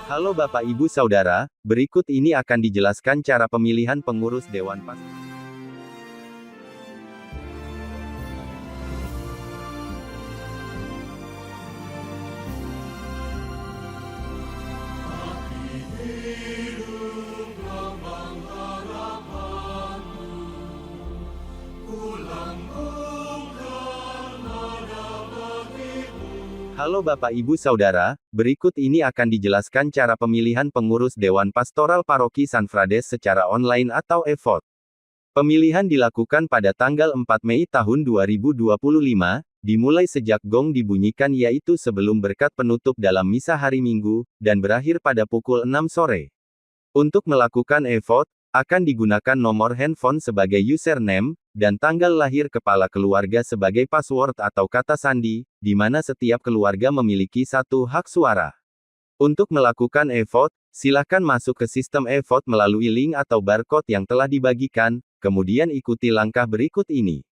Halo Bapak Ibu Saudara, berikut ini akan dijelaskan cara pemilihan pengurus Dewan Pastoral. Halo Bapak Ibu Saudara, berikut ini akan dijelaskan cara pemilihan pengurus Dewan Pastoral Paroki Sanfrades secara online atau e-vote. Pemilihan dilakukan pada tanggal 4 Mei tahun 2025, dimulai sejak gong dibunyikan yaitu sebelum berkat penutup dalam misa hari Minggu, dan berakhir pada pukul 6 sore. Untuk melakukan e-vote, akan digunakan nomor handphone sebagai username, dan tanggal lahir kepala keluarga sebagai password atau kata sandi, di mana setiap keluarga memiliki satu hak suara. Untuk melakukan e-vote, silakan masuk ke sistem e-vote melalui link atau barcode yang telah dibagikan, kemudian ikuti langkah berikut ini.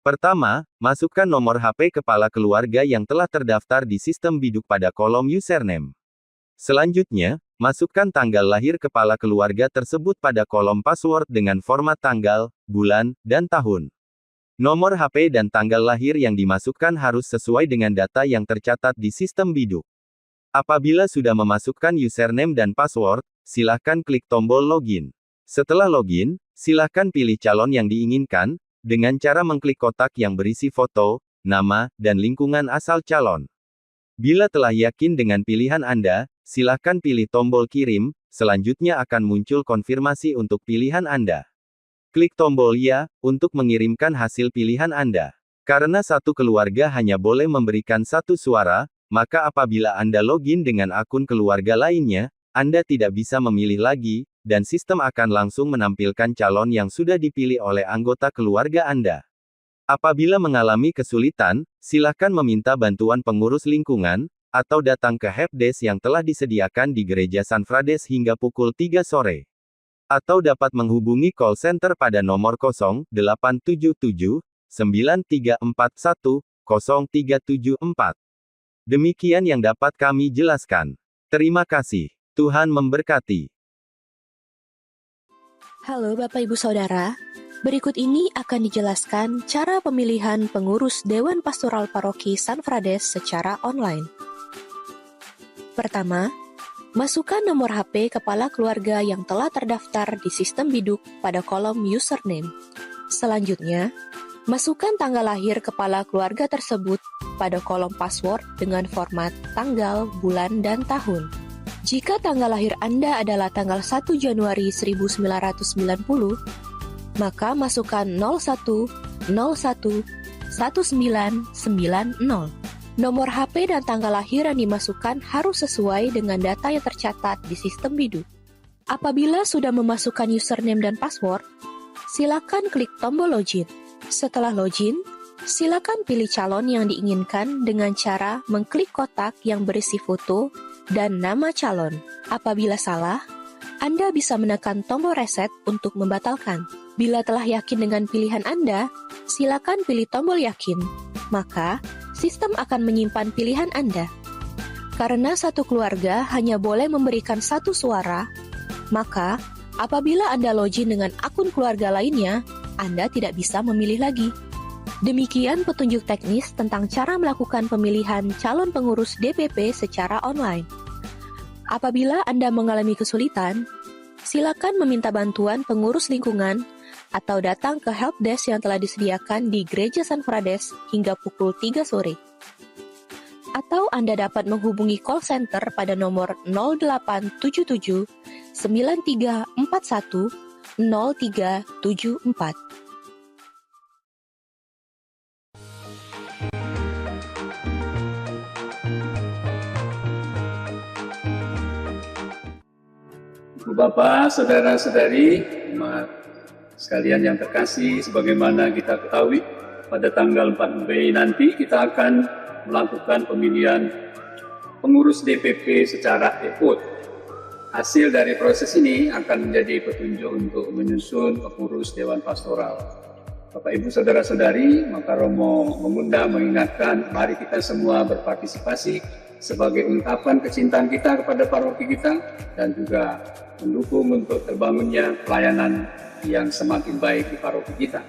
Pertama, masukkan nomor HP kepala keluarga yang telah terdaftar di sistem biduk pada kolom username. Selanjutnya, masukkan tanggal lahir kepala keluarga tersebut pada kolom password dengan format tanggal, bulan, dan tahun. Nomor HP dan tanggal lahir yang dimasukkan harus sesuai dengan data yang tercatat di sistem biduk. Apabila sudah memasukkan username dan password, silakan klik tombol login. Setelah login, silakan pilih calon yang diinginkan, dengan cara mengklik kotak yang berisi foto, nama, dan lingkungan asal calon. Bila telah yakin dengan pilihan Anda, silakan pilih tombol kirim, selanjutnya akan muncul konfirmasi untuk pilihan Anda. Klik tombol "Ya" untuk mengirimkan hasil pilihan Anda. Karena satu keluarga hanya boleh memberikan satu suara, maka apabila Anda login dengan akun keluarga lainnya, Anda tidak bisa memilih lagi, dan sistem akan langsung menampilkan calon yang sudah dipilih oleh anggota keluarga Anda. Apabila mengalami kesulitan, silakan meminta bantuan pengurus lingkungan, atau datang ke helpdesk yang telah disediakan di Gereja Sanfrades hingga pukul 3 sore. Atau dapat menghubungi call center pada nomor 0877 9341 0374. Demikian yang dapat kami jelaskan. Terima kasih. Tuhan memberkati. Halo Bapak Ibu Saudara, berikut ini akan dijelaskan cara pemilihan pengurus Dewan Pastoral Paroki Sanfrades secara online. Pertama, masukkan nomor HP kepala keluarga yang telah terdaftar di sistem biduk pada kolom username. Selanjutnya, masukkan tanggal lahir kepala keluarga tersebut pada kolom password dengan format tanggal, bulan, dan tahun. Jika tanggal lahir Anda adalah tanggal 1 Januari 1990, maka masukkan 01 01 1990. Nomor HP dan tanggal lahir yang dimasukkan harus sesuai dengan data yang tercatat di sistem biduk. Apabila sudah memasukkan username dan password, silakan klik tombol login. Setelah login, silakan pilih calon yang diinginkan dengan cara mengklik kotak yang berisi foto dan nama calon. Apabila salah, Anda bisa menekan tombol reset untuk membatalkan. Bila telah yakin dengan pilihan Anda, silakan pilih tombol yakin. Maka, sistem akan menyimpan pilihan Anda. Karena satu keluarga hanya boleh memberikan satu suara, maka apabila Anda login dengan akun keluarga lainnya, Anda tidak bisa memilih lagi. Demikian petunjuk teknis tentang cara melakukan pemilihan calon pengurus DPP secara online. Apabila Anda mengalami kesulitan, silakan meminta bantuan pengurus lingkungan atau datang ke helpdesk yang telah disediakan di Gereja Sanfrades hingga pukul 3 sore. Atau Anda dapat menghubungi call center pada nomor 0877 9341 0374. Bapak, saudara-saudari, umat sekalian yang terkasih, sebagaimana kita ketahui, pada tanggal 4 Mei nanti kita akan melakukan pemilihan pengurus DPP secara e-vote. Hasil dari proses ini akan menjadi petunjuk untuk menyusun pengurus Dewan Pastoral. Bapak Ibu Saudara-saudari, maka Romo mengundang mengingatkan, mari kita semua berpartisipasi sebagai ungkapan kecintaan kita kepada paroki kita dan juga mendukung untuk terbangunnya pelayanan yang semakin baik di paroki kita.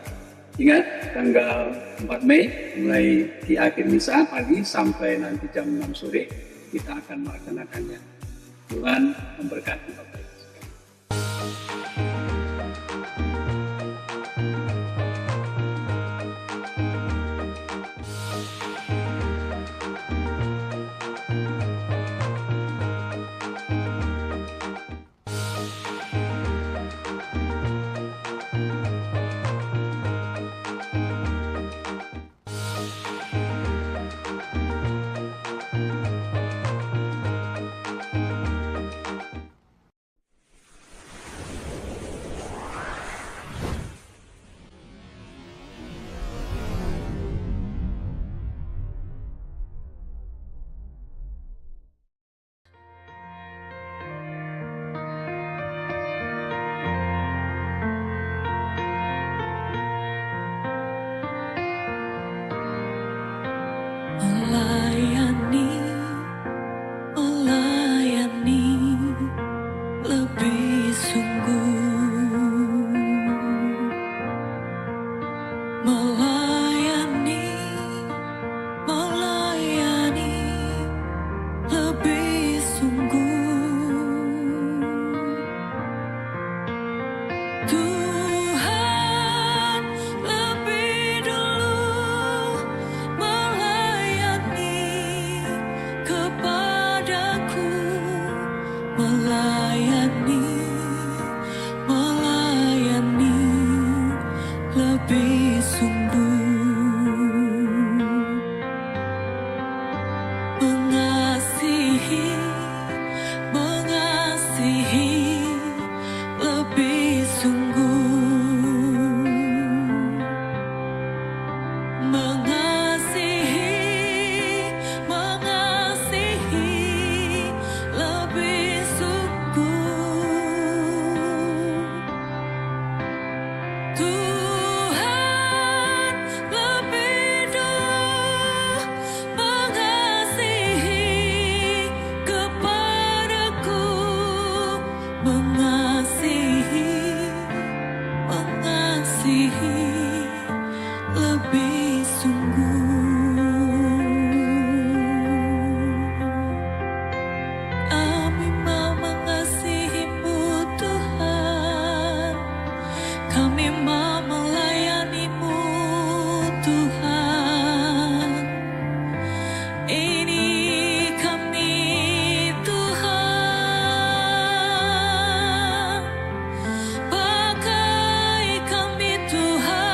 Ingat, tanggal 4 Mei mulai di akhir misa pagi sampai nanti jam 6 sore kita akan melaksanakannya. Tuhan memberkati Bapak Ibu. mengasihi, mengasihi lebih sungguh, mengasihi, mengasihi lebih sungguh. Tuhan lebih dulu mengasihi kepadaku, mengasihi, mengasihi lebih sungguh. Kami mau mengasihi-Mu Tuhan, kami mau melayani-Mu Tuhan. Ini kami Tuhan, pakai kami Tuhan,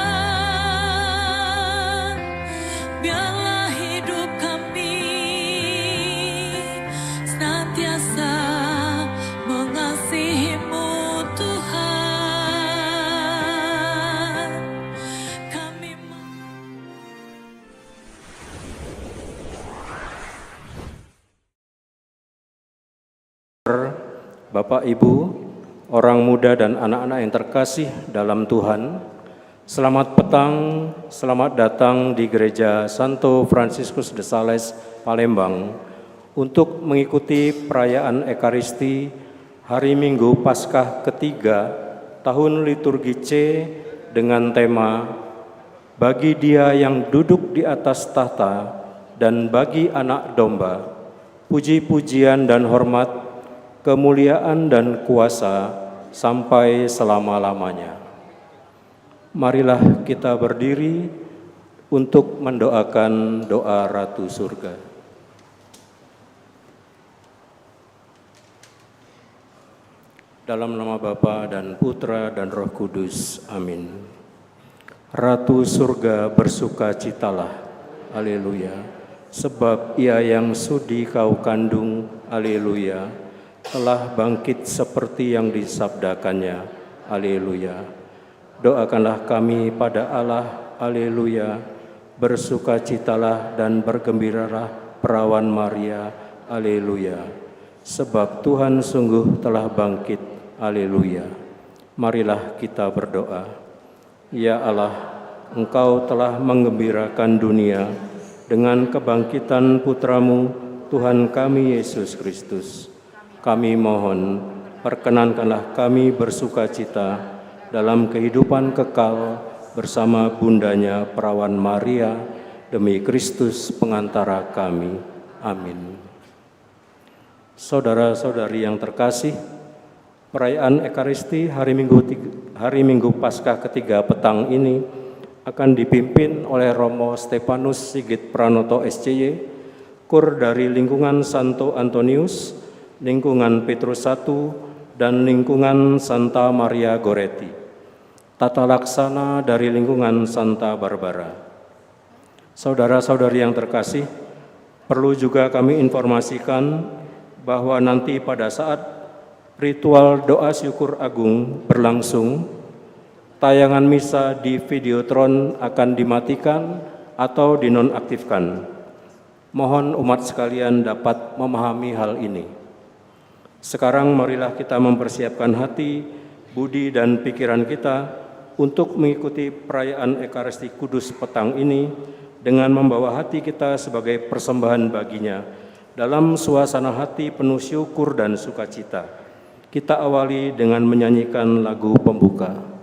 biarlah hidup kami senantiasa mengasihi-Mu Tuhan. Kami Bapak, Ibu, orang muda dan anak-anak yang terkasih dalam Tuhan, selamat petang, selamat datang di Gereja Santo Fransiskus de Sales, Palembang, untuk mengikuti perayaan Ekaristi hari Minggu Paskah ketiga tahun liturgi C dengan tema Bagi Dia yang duduk di atas tahta dan bagi anak domba, puji-pujian dan hormat, kemuliaan dan kuasa sampai selama-lamanya. Marilah kita berdiri untuk mendoakan doa Ratu Surga. Dalam nama Bapa dan Putra dan Roh Kudus. Amin. Ratu Surga bersukacitalah. Haleluya. Sebab Ia yang sudi kau kandung, haleluya, telah bangkit seperti yang disabdakannya, haleluya. Doakanlah kami pada Allah, haleluya. Bersukacitalah dan bergembiralah perawan Maria, haleluya. Sebab Tuhan sungguh telah bangkit, haleluya. Marilah kita berdoa. Ya Allah, Engkau telah menggembirakan dunia dengan kebangkitan Putramu, Tuhan kami Yesus Kristus. Kami mohon, perkenankanlah kami bersukacita dalam kehidupan kekal bersama bundanya perawan Maria, demi Kristus pengantara kami. Amin. Saudara-saudari yang terkasih, perayaan Ekaristi hari Minggu Paskah ketiga petang ini akan dipimpin oleh Romo Stefanus Sigit Pranoto SCY, kur dari lingkungan Santo Antonius, lingkungan Petrus I, dan lingkungan Santa Maria Goretti. Tata laksana dari lingkungan Santa Barbara. Saudara-saudari yang terkasih, perlu juga kami informasikan bahwa nanti pada saat ritual doa syukur agung berlangsung, tayangan misa di Videotron akan dimatikan atau dinonaktifkan. Mohon umat sekalian dapat memahami hal ini. Sekarang marilah kita mempersiapkan hati, budi, dan pikiran kita untuk mengikuti perayaan Ekaristi Kudus petang ini dengan membawa hati kita sebagai persembahan baginya dalam suasana hati penuh syukur dan sukacita. Kita awali dengan menyanyikan lagu pembuka.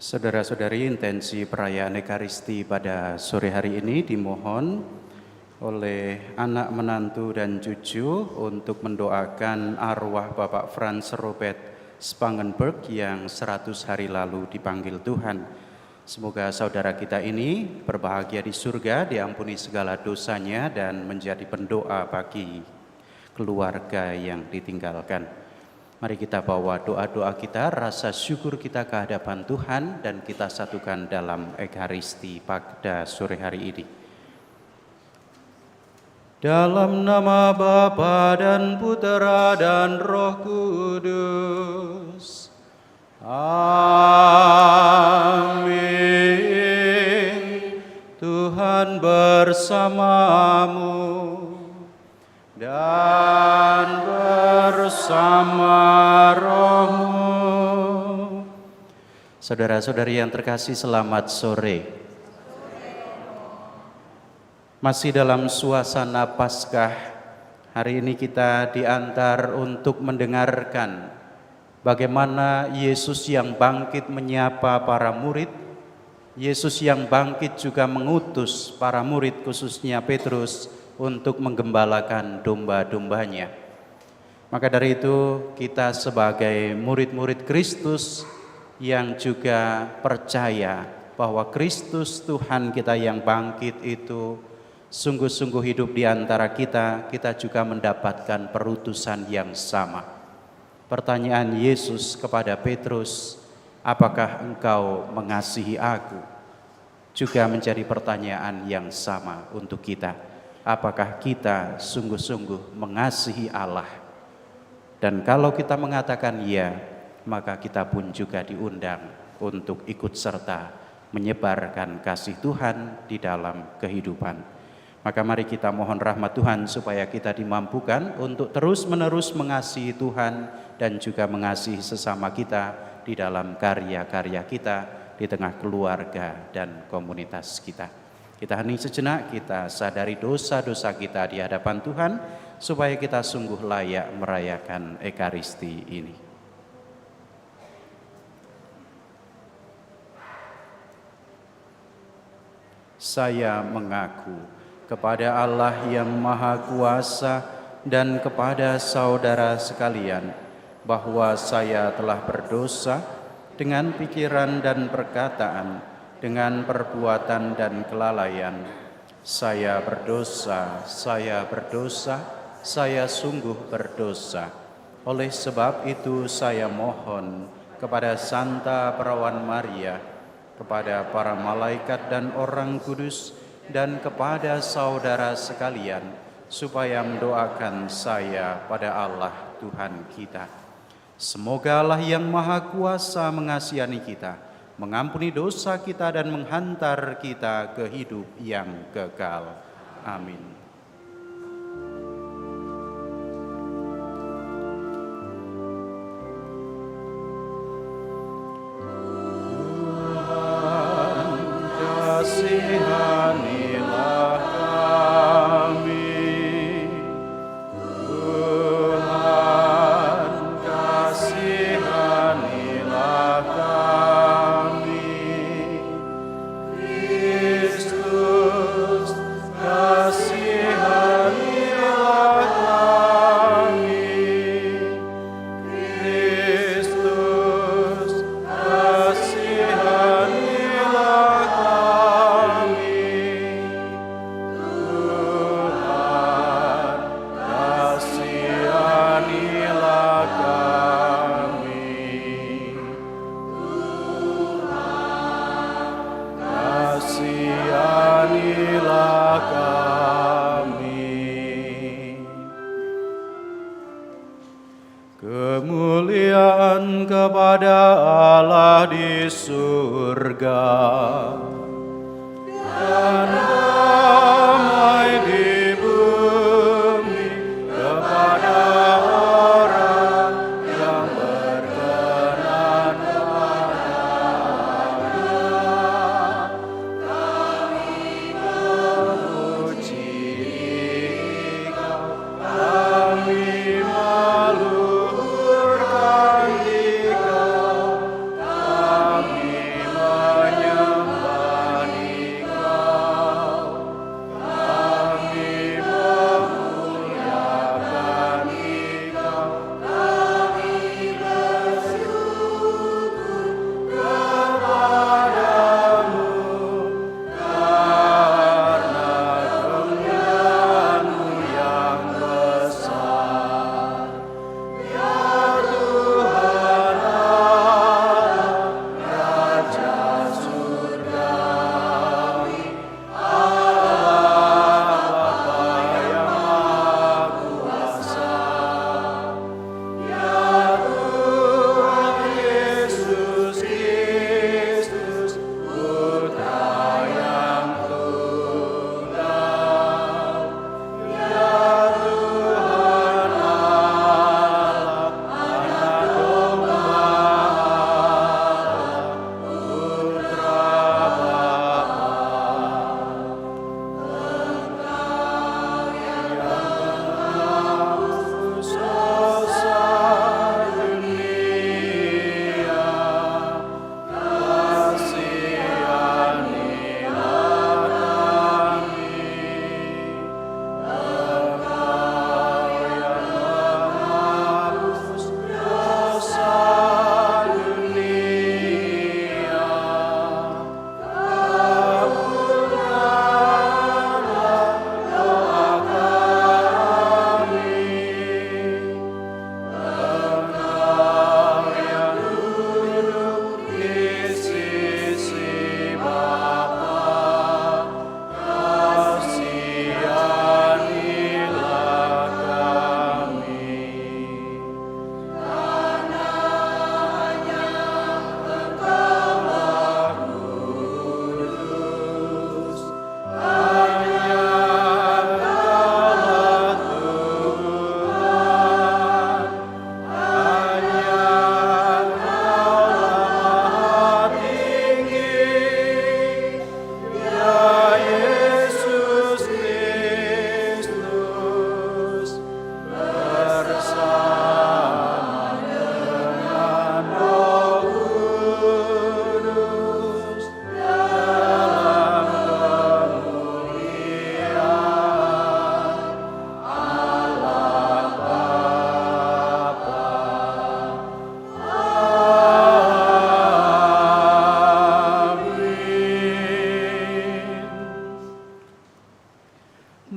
Saudara-saudari, intensi perayaan Ekaristi pada sore hari ini dimohon oleh anak menantu dan cucu untuk mendoakan arwah Bapak Franz Robert Spangenberg yang 100 hari lalu dipanggil Tuhan. Semoga saudara kita ini berbahagia di surga, diampuni segala dosanya dan menjadi pendoa bagi keluarga yang ditinggalkan. Mari kita bawa doa-doa kita, rasa syukur kita ke hadapan Tuhan dan kita satukan dalam Ekaristi pada sore hari ini. Dalam nama Bapa dan Putera dan Roh Kudus. Amin. Tuhan bersamamu dan bersama rohmu. Saudara-saudari yang terkasih, selamat sore. Masih dalam suasana Paskah, hari ini kita diantar untuk mendengarkan bagaimana Yesus yang bangkit menyapa para murid, Yesus yang bangkit juga mengutus para murid khususnya Petrus untuk menggembalakan domba-dombanya. Maka dari itu kita sebagai murid-murid Kristus yang juga percaya bahwa Kristus Tuhan kita yang bangkit itu sungguh-sungguh hidup di antara kita, kita juga mendapatkan perutusan yang sama. Pertanyaan Yesus kepada Petrus, apakah engkau mengasihi aku? Juga menjadi pertanyaan yang sama untuk kita. Apakah kita sungguh-sungguh mengasihi Allah? Dan kalau kita mengatakan ya, maka kita pun juga diundang untuk ikut serta menyebarkan kasih Tuhan di dalam kehidupan. Maka mari kita mohon rahmat Tuhan supaya kita dimampukan untuk terus-menerus mengasihi Tuhan dan juga mengasihi sesama kita di dalam karya-karya kita, di tengah keluarga dan komunitas kita. Kita hening sejenak, kita sadari dosa-dosa kita di hadapan Tuhan, supaya kita sungguh layak merayakan Ekaristi ini. Saya mengaku kepada Allah yang Maha Kuasa dan kepada saudara sekalian, bahwa saya telah berdosa dengan pikiran dan perkataan, dengan perbuatan dan kelalaian. Saya berdosa, saya sungguh berdosa. Oleh sebab itu saya mohon kepada Santa Perawan Maria, kepada para malaikat dan orang kudus, dan kepada saudara sekalian, supaya mendoakan saya pada Allah Tuhan kita. Semoga Allah yang Maha Kuasa mengasihani kita, mengampuni dosa kita dan menghantar kita ke hidup yang kekal. Amin. Tuhan, kasihanilah kami. Tuhan, kasihanilah kami.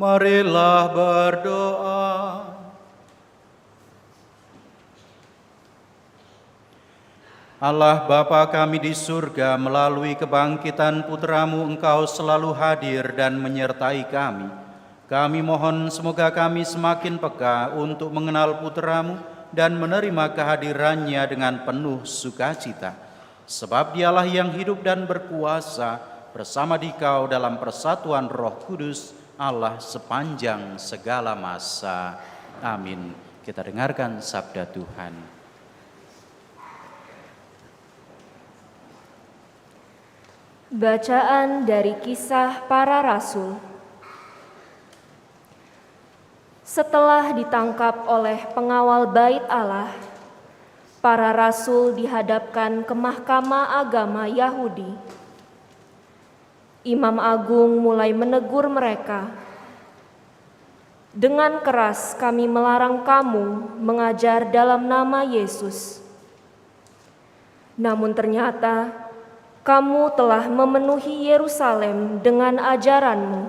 Marilah berdoa. Allah Bapa kami di surga, melalui kebangkitan Putra-Mu Engkau selalu hadir dan menyertai kami. Kami mohon semoga kami semakin peka untuk mengenal Putra-Mu dan menerima kehadirannya dengan penuh sukacita. Sebab Dialah yang hidup dan berkuasa bersama Dikau dalam persatuan Roh Kudus, Allah sepanjang segala masa. Amin. Kita dengarkan sabda Tuhan. Bacaan dari Kisah Para Rasul. Setelah ditangkap oleh pengawal Bait Allah, para rasul dihadapkan ke Mahkamah Agama Yahudi. Imam Agung mulai menegur mereka. Dengan keras kami melarang kamu mengajar dalam nama Yesus. Namun ternyata kamu telah memenuhi Yerusalem dengan ajaranmu,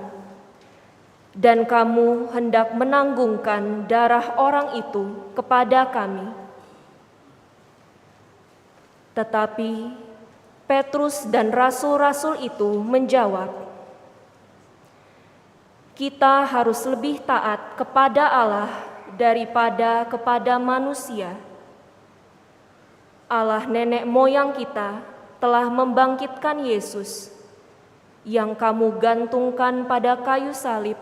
dan kamu hendak menanggungkan darah orang itu kepada kami. Tetapi Petrus dan rasul-rasul itu menjawab, "Kita harus lebih taat kepada Allah daripada kepada manusia. Allah nenek moyang kita telah membangkitkan Yesus, yang kamu gantungkan pada kayu salib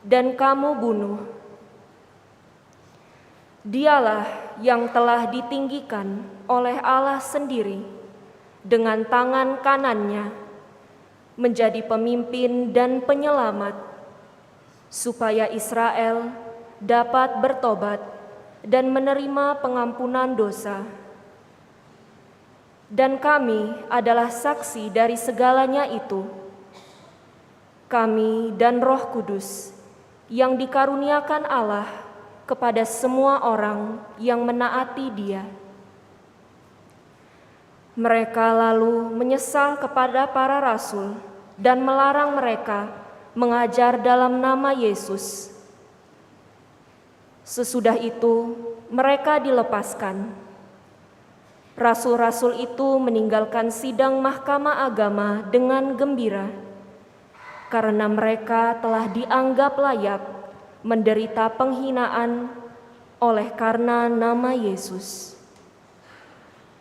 dan kamu bunuh. Dialah yang telah ditinggikan oleh Allah sendiri dengan tangan kanannya menjadi pemimpin dan penyelamat, supaya Israel dapat bertobat dan menerima pengampunan dosa. Dan kami adalah saksi dari segalanya itu. Kami dan Roh Kudus yang dikaruniakan Allah kepada semua orang yang menaati Dia." Mereka lalu menyesal kepada para rasul dan melarang mereka mengajar dalam nama Yesus. Sesudah itu mereka dilepaskan. Rasul-rasul itu meninggalkan sidang Mahkamah Agama dengan gembira, karena mereka telah dianggap layak menderita penghinaan oleh karena nama Yesus.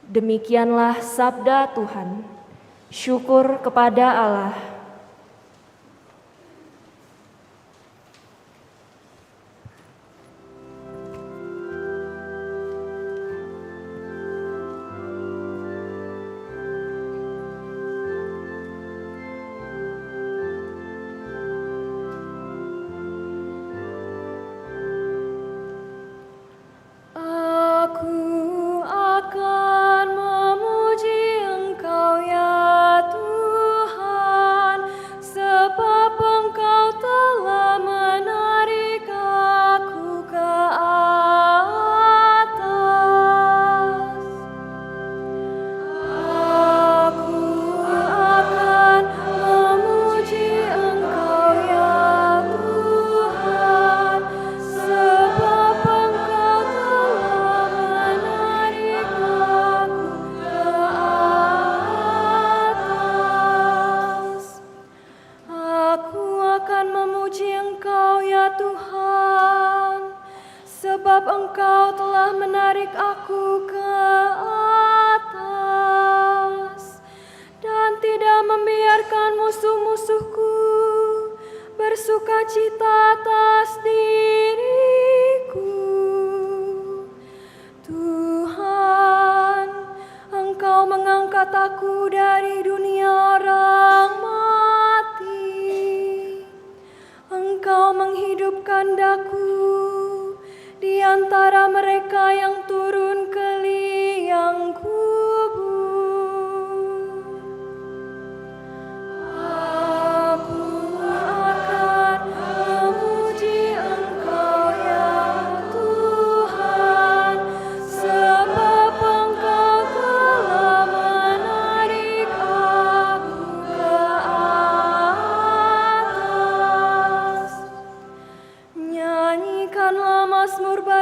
Demikianlah sabda Tuhan. Syukur kepada Allah.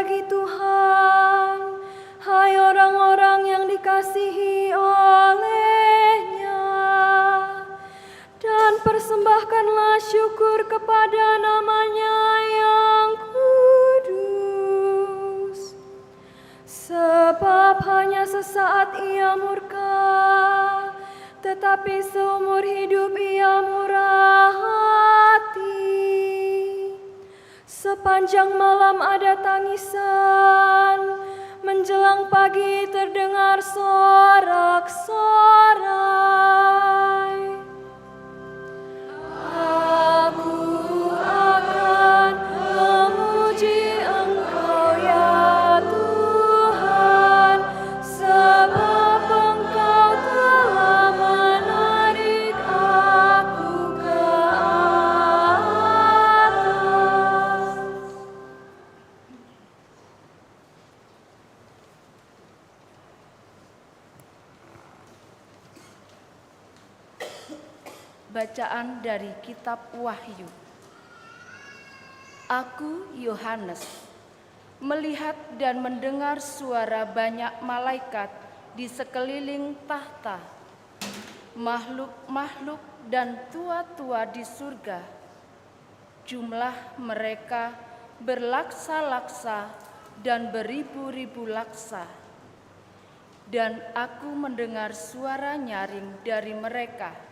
bagi Tuhan, hai orang-orang yang dikasihi oleh-Nya, dan persembahkanlah syukur kepada nama-Nya yang kudus. Sebab hanya sesaat Ia murka, tetapi seumur hidup Ia murah hati. Sepanjang malam ada tangisan, menjelang pagi terdengar sorak-sorai. Aku akan memuji Engkau ya Tuhan, sebab Engkau telah menarik aku ke atas. Bacaan dari Kitab Wahyu. Aku, Yohanes, melihat dan mendengar suara banyak malaikat di sekeliling tahta, makhluk-makhluk dan tua-tua di surga. Jumlah mereka berlaksa-laksa dan beribu-ribu laksa. Dan aku mendengar suara nyaring dari mereka.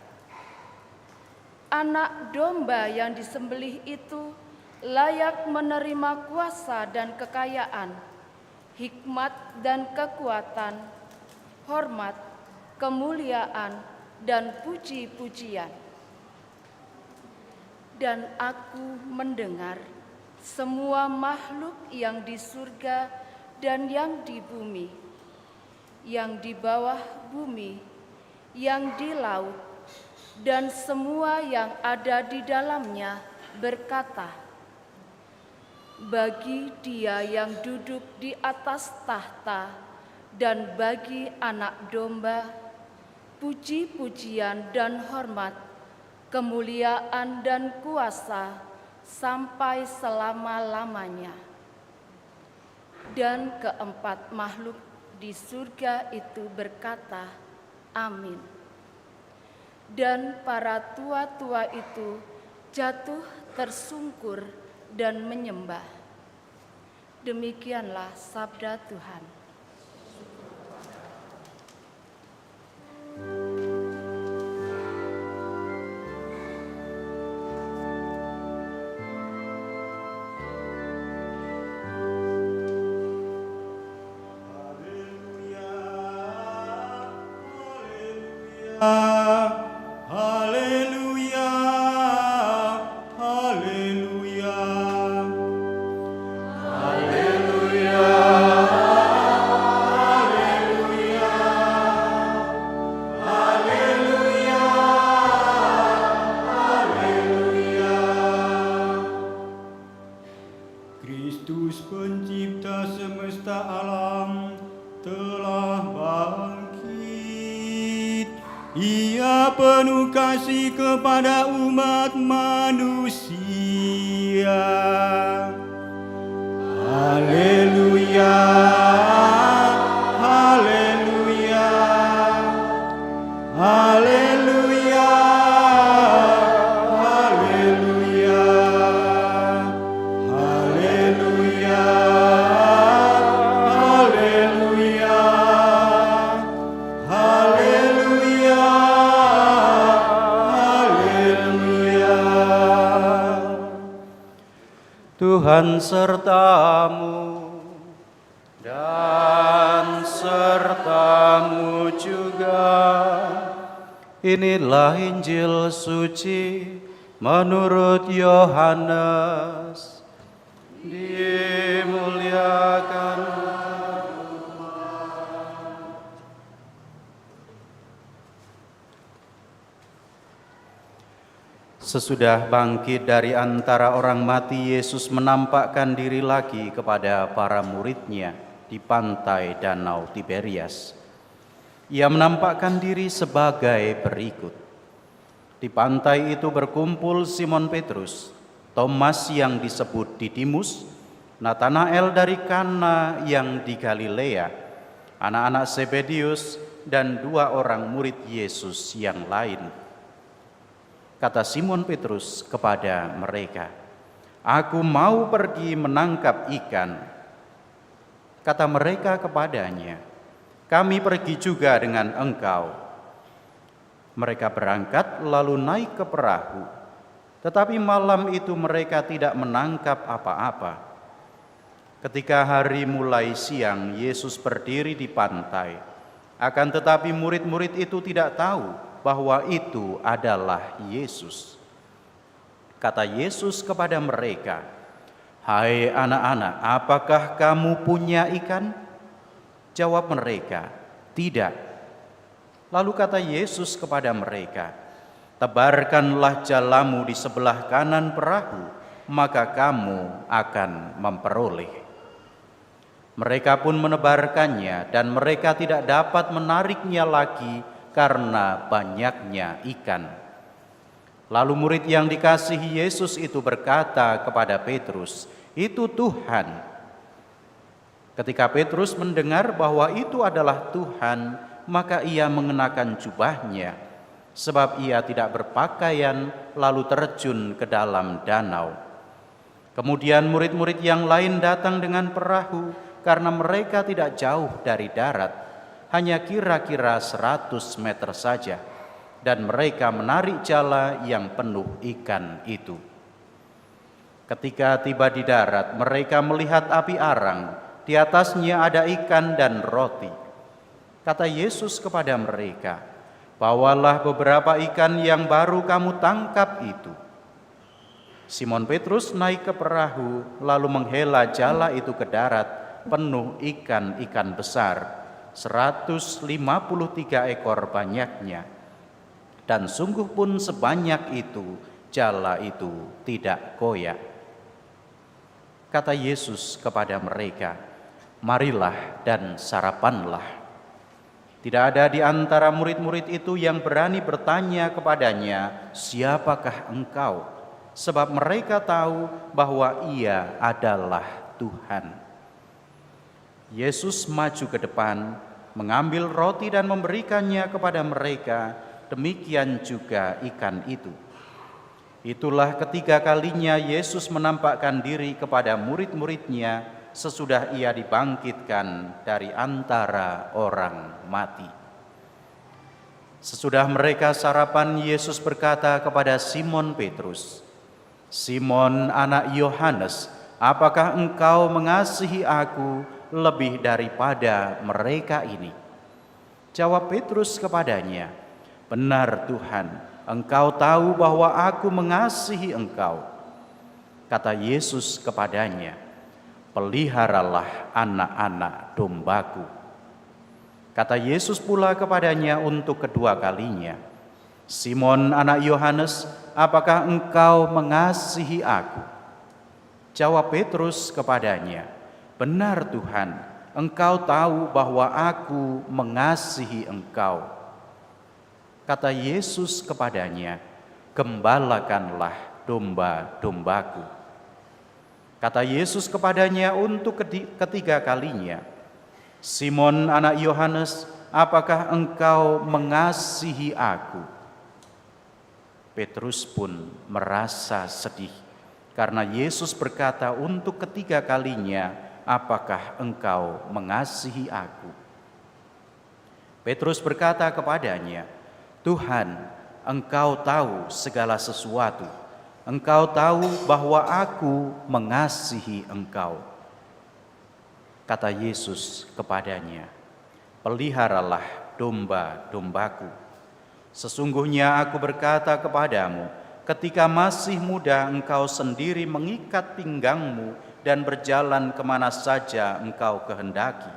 Anak domba yang disembelih itu layak menerima kuasa dan kekayaan, hikmat dan kekuatan, hormat, kemuliaan, dan puji-pujian. Dan aku mendengar semua makhluk yang di surga dan yang di bumi, yang di bawah bumi, yang di laut, dan semua yang ada di dalamnya berkata, bagi Dia yang duduk di atas tahta dan bagi Anak Domba, puji-pujian dan hormat, kemuliaan dan kuasa sampai selama-lamanya. Dan keempat makhluk di surga itu berkata, amin. Dan para tua-tua itu jatuh tersungkur dan menyembah. Demikianlah sabda Tuhan. Haleluya, haleluya, haleluya, haleluya, haleluya, haleluya. Kristus pencipta semesta alam telah bangkit. Ia penuh kasih kepada umat manusia. Haleluya, haleluya, haleluya, haleluya, haleluya, haleluya, haleluya, haleluya. Tuhan sertamu dan sertamu juga. Inilah Injil suci menurut Yohanes. Dimuliakan Sesudah bangkit dari antara orang mati, Yesus menampakkan diri lagi kepada para murid-Nya di pantai Danau Tiberias. Ia menampakkan diri sebagai berikut. Di pantai itu berkumpul Simon Petrus, Thomas yang disebut Didimus, Natanael dari Kana yang di Galilea, anak-anak Zebedius, dan 2 orang murid Yesus yang lain. Kata Simon Petrus kepada mereka, "Aku mau pergi menangkap ikan." Kata mereka kepadanya, "Kami pergi juga dengan engkau." Mereka berangkat lalu naik ke perahu, tetapi malam itu mereka tidak menangkap apa-apa. Ketika hari mulai siang, Yesus berdiri di pantai. Akan tetapi murid-murid itu tidak tahu bahwa itu adalah Yesus. Kata Yesus kepada mereka, "Hai anak-anak, apakah kamu punya ikan?" Jawab mereka, "Tidak." Lalu kata Yesus kepada mereka, "Tebarkanlah jalamu di sebelah kanan perahu, maka kamu akan memperoleh." Mereka pun menebarkannya dan mereka tidak dapat menariknya lagi karena banyaknya ikan. Lalu murid yang dikasihi Yesus itu berkata kepada Petrus, "Itu Tuhan." Ketika Petrus mendengar bahwa itu adalah Tuhan, maka ia mengenakan jubahnya, sebab ia tidak berpakaian, lalu terjun ke dalam danau. Kemudian murid-murid yang lain datang dengan perahu, karena mereka tidak jauh dari darat, hanya kira-kira 100 meter saja, dan mereka menarik jala yang penuh ikan itu. Ketika tiba di darat, mereka melihat api arang, di atasnya ada ikan dan roti. Kata Yesus kepada mereka, "Bawalah beberapa ikan yang baru kamu tangkap itu." Simon Petrus naik ke perahu, lalu menghela jala itu ke darat, penuh ikan-ikan besar, 153 ekor banyaknya. Dan sungguh pun sebanyak itu, jala itu tidak koyak. Kata Yesus kepada mereka, "Marilah dan sarapanlah." Tidak ada di antara murid-murid itu yang berani bertanya kepadanya, "Siapakah engkau?" Sebab mereka tahu bahwa ia adalah Tuhan. Yesus maju ke depan, mengambil roti dan memberikannya kepada mereka, demikian juga ikan itu. Itulah ketiga kalinya Yesus menampakkan diri kepada murid-muridnya sesudah ia dibangkitkan dari antara orang mati. Sesudah mereka sarapan, Yesus berkata kepada Simon Petrus, "Simon anak Yohanes, apakah engkau mengasihi aku lebih daripada mereka ini?" Jawab Petrus kepadanya, "Benar Tuhan, engkau tahu bahwa aku mengasihi engkau." Kata Yesus kepadanya, "Peliharalah anak-anak dombaku." Kata Yesus pula kepadanya untuk kedua kalinya, "Simon anak Yohanes, apakah engkau mengasihi aku?" Jawab Petrus kepadanya, "Benar Tuhan, engkau tahu bahwa aku mengasihi engkau." Kata Yesus kepadanya, "Gembalakanlah domba-dombaku." Kata Yesus kepadanya untuk ketiga kalinya, "Simon anak Yohanes, apakah engkau mengasihi aku?" Petrus pun merasa sedih karena Yesus berkata untuk ketiga kalinya, "Apakah engkau mengasihi aku?" Petrus berkata kepadanya, "Tuhan, engkau tahu segala sesuatu. Engkau tahu bahwa aku mengasihi engkau." Kata Yesus kepadanya, "Peliharalah domba-dombaku. Sesungguhnya aku berkata kepadamu, ketika masih muda engkau sendiri mengikat pinggangmu dan berjalan kemana saja engkau kehendaki.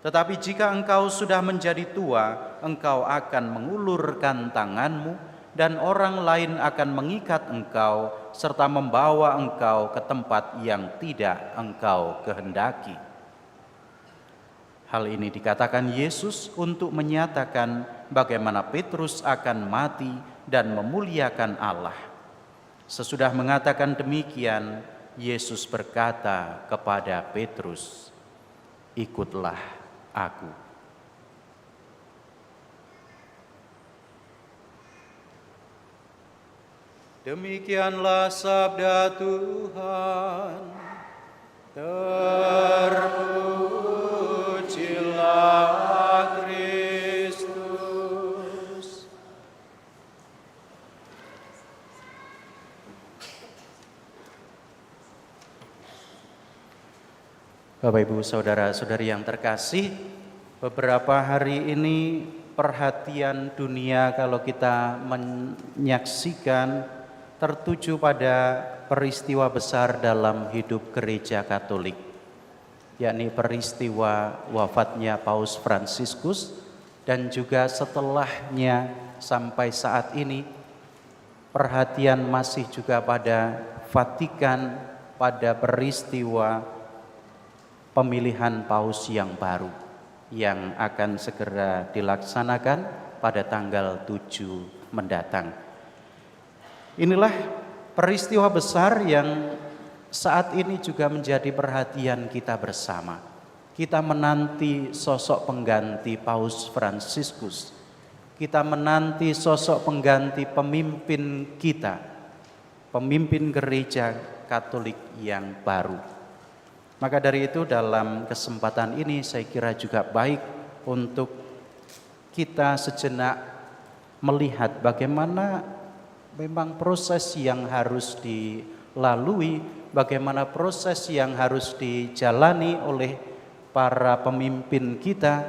Tetapi jika engkau sudah menjadi tua, engkau akan mengulurkan tanganmu dan orang lain akan mengikat engkau serta membawa engkau ke tempat yang tidak engkau kehendaki." Hal ini dikatakan Yesus untuk menyatakan bagaimana Petrus akan mati dan memuliakan Allah. Sesudah mengatakan demikian, Yesus berkata kepada Petrus, "Ikutlah aku." Demikianlah sabda Tuhan. Terpujilah Kristus. Bapak Ibu Saudara-saudari yang terkasih, beberapa hari ini perhatian dunia kalau kita menyaksikan tertuju pada peristiwa besar dalam hidup Gereja Katolik, yakni peristiwa wafatnya Paus Fransiskus dan juga setelahnya sampai saat ini perhatian masih juga pada Vatikan, pada peristiwa pemilihan Paus yang baru yang akan segera dilaksanakan pada tanggal 7 mendatang. Inilah peristiwa besar yang saat ini juga menjadi perhatian kita bersama. Kita menanti sosok pengganti Paus Fransiskus. Kita menanti sosok pengganti pemimpin kita, pemimpin Gereja Katolik yang baru. Maka dari itu dalam kesempatan ini saya kira juga baik untuk kita sejenak melihat bagaimana memang proses yang harus dilalui, bagaimana proses yang harus dijalani oleh para pemimpin kita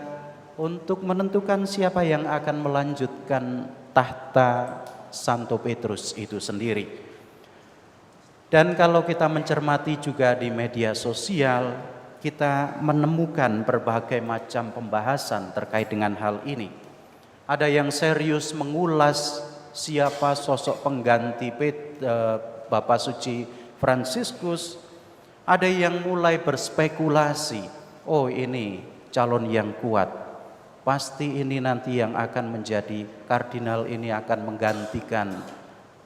untuk menentukan siapa yang akan melanjutkan tahta Santo Petrus itu sendiri. Dan kalau kita mencermati juga di media sosial, kita menemukan berbagai macam pembahasan terkait dengan hal ini. Ada yang serius mengulas siapa sosok pengganti Bapak Suci Fransiskus. Ada yang mulai berspekulasi, oh ini calon yang kuat, pasti ini nanti yang akan menjadi kardinal, ini akan menggantikan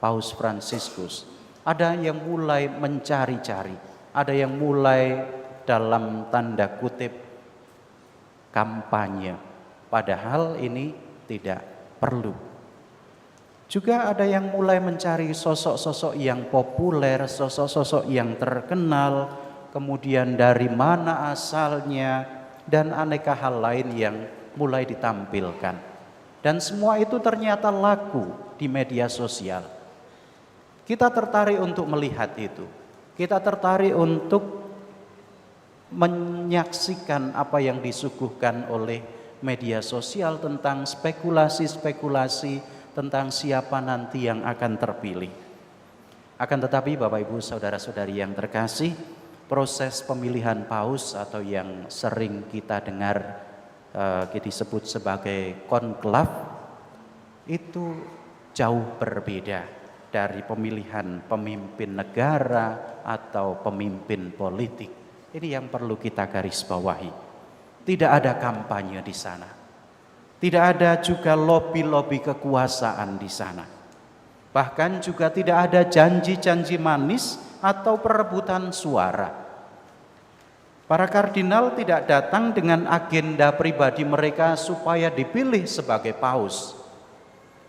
Paus Fransiskus. Ada yang mulai mencari-cari, ada yang mulai dalam tanda kutip kampanye, padahal ini tidak perlu. Juga ada yang mulai mencari sosok-sosok yang populer, sosok-sosok yang terkenal, kemudian dari mana asalnya, dan aneka hal lain yang mulai ditampilkan. Dan semua itu ternyata laku di media sosial. Kita tertarik untuk melihat itu. Kita tertarik untuk menyaksikan apa yang disuguhkan oleh media sosial tentang spekulasi-spekulasi tentang siapa nanti yang akan terpilih. Akan tetapi Bapak Ibu Saudara-saudari yang terkasih, proses pemilihan paus atau yang sering kita dengar disebut sebagai konklav itu jauh berbeda dari pemilihan pemimpin negara atau pemimpin politik. Ini yang perlu kita garis bawahi. Tidak ada kampanye di sana. Tidak ada juga lobi-lobi kekuasaan di sana. Bahkan juga tidak ada janji-janji manis atau perebutan suara. Para kardinal tidak datang dengan agenda pribadi mereka supaya dipilih sebagai paus.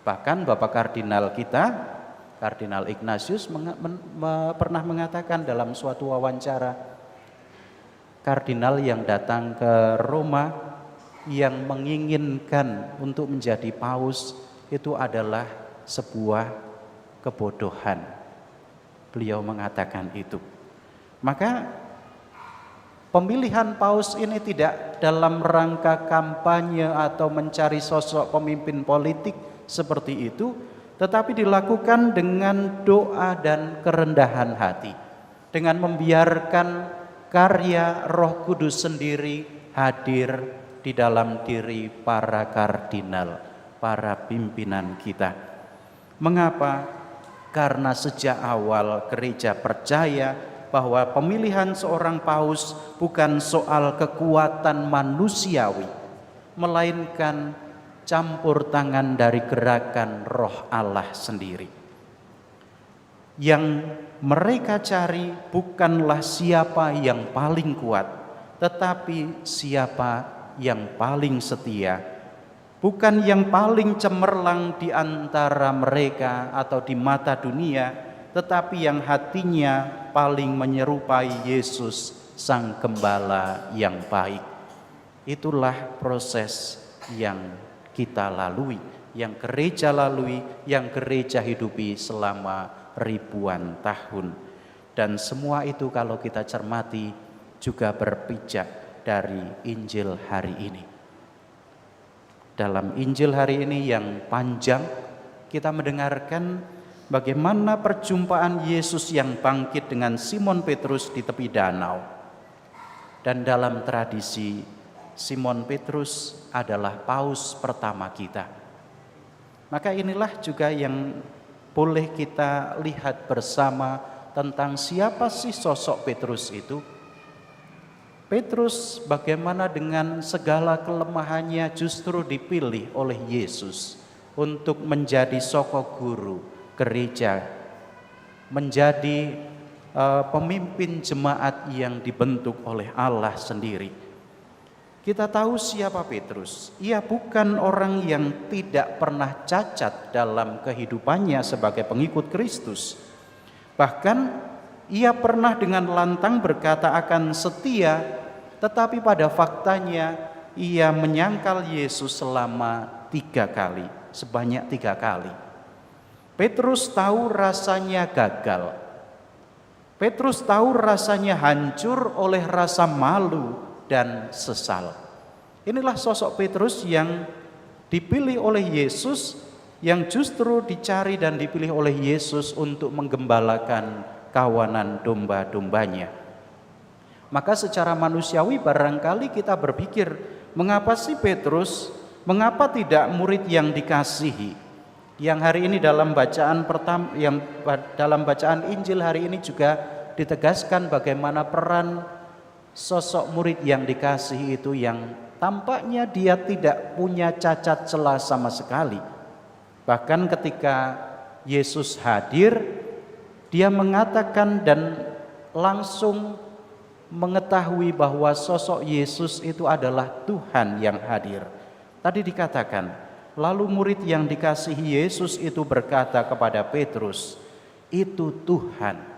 Bahkan Bapak Kardinal kita, Kardinal Ignatius pernah mengatakan dalam suatu wawancara, kardinal yang datang ke Roma yang menginginkan untuk menjadi paus itu adalah sebuah kebodohan. Beliau mengatakan itu. Maka pemilihan paus ini tidak dalam rangka kampanye atau mencari sosok pemimpin politik seperti itu, tetapi dilakukan dengan doa dan kerendahan hati, dengan membiarkan karya Roh Kudus sendiri hadir di dalam diri para kardinal, para pimpinan kita. Mengapa? Karena sejak awal gereja percaya bahwa pemilihan seorang paus bukan soal kekuatan manusiawi, melainkan campur tangan dari gerakan Roh Allah sendiri. Yang mereka cari bukanlah siapa yang paling kuat, tetapi siapa yang paling setia. Bukan yang paling cemerlang di antara mereka atau di mata dunia, tetapi yang hatinya paling menyerupai Yesus, Sang Gembala yang baik. Itulah proses yang kita lalui, yang gereja lalui, yang gereja hidupi selama ribuan tahun. Dan semua itu kalau kita cermati juga berpijak dari Injil hari ini. Dalam Injil hari ini yang panjang, kita mendengarkan bagaimana perjumpaan Yesus yang bangkit dengan Simon Petrus di tepi danau. Dan dalam tradisi, Simon Petrus adalah paus pertama kita. Maka inilah juga yang boleh kita lihat bersama tentang siapa sih sosok Petrus itu. Petrus bagaimana dengan segala kelemahannya justru dipilih oleh Yesus untuk menjadi sokok guru gereja, menjadi pemimpin jemaat yang dibentuk oleh Allah sendiri. Kita tahu siapa Petrus. Ia bukan orang yang tidak pernah cacat dalam kehidupannya sebagai pengikut Kristus. Bahkan ia pernah dengan lantang berkata akan setia, tetapi pada faktanya ia menyangkal Yesus selama 3 kali, sebanyak 3 kali. Petrus tahu rasanya gagal. Petrus tahu rasanya hancur oleh rasa malu dan sesal. Inilah sosok Petrus yang dipilih oleh Yesus, yang justru dicari dan dipilih oleh Yesus untuk menggembalakan kawanan domba-dombanya. Maka secara manusiawi barangkali kita berpikir, mengapa sih Petrus, mengapa tidak murid yang dikasihi? Yang hari ini dalam bacaan pertama, yang dalam bacaan Injil hari ini juga ditegaskan bagaimana peran sosok murid yang dikasihi itu, yang tampaknya dia tidak punya cacat celah sama sekali. Bahkan ketika Yesus hadir, dia mengatakan dan langsung mengetahui bahwa sosok Yesus itu adalah Tuhan yang hadir. Tadi dikatakan, lalu murid yang dikasihi Yesus itu berkata kepada Petrus, "Itu Tuhan."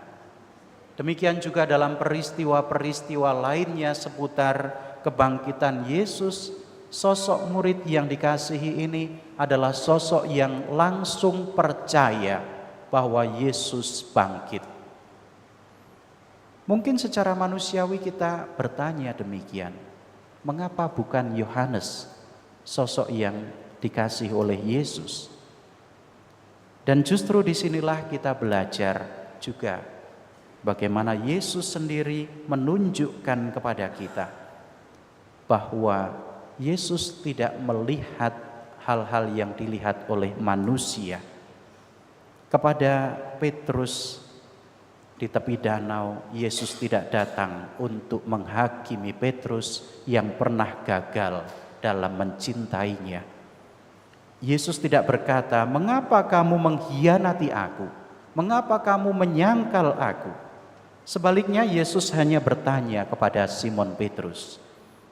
Demikian juga dalam peristiwa-peristiwa lainnya seputar kebangkitan Yesus, sosok murid yang dikasihi ini adalah sosok yang langsung percaya bahwa Yesus bangkit. Mungkin secara manusiawi kita bertanya demikian, mengapa bukan Yohanes, sosok yang dikasihi oleh Yesus? Dan justru disinilah kita belajar juga bagaimana Yesus sendiri menunjukkan kepada kita bahwa Yesus tidak melihat hal-hal yang dilihat oleh manusia. Kepada Petrus di tepi danau, Yesus tidak datang untuk menghakimi Petrus yang pernah gagal dalam mencintainya. Yesus tidak berkata, "Mengapa kamu mengkhianati aku? Mengapa kamu menyangkal aku?" Sebaliknya Yesus hanya bertanya kepada Simon Petrus,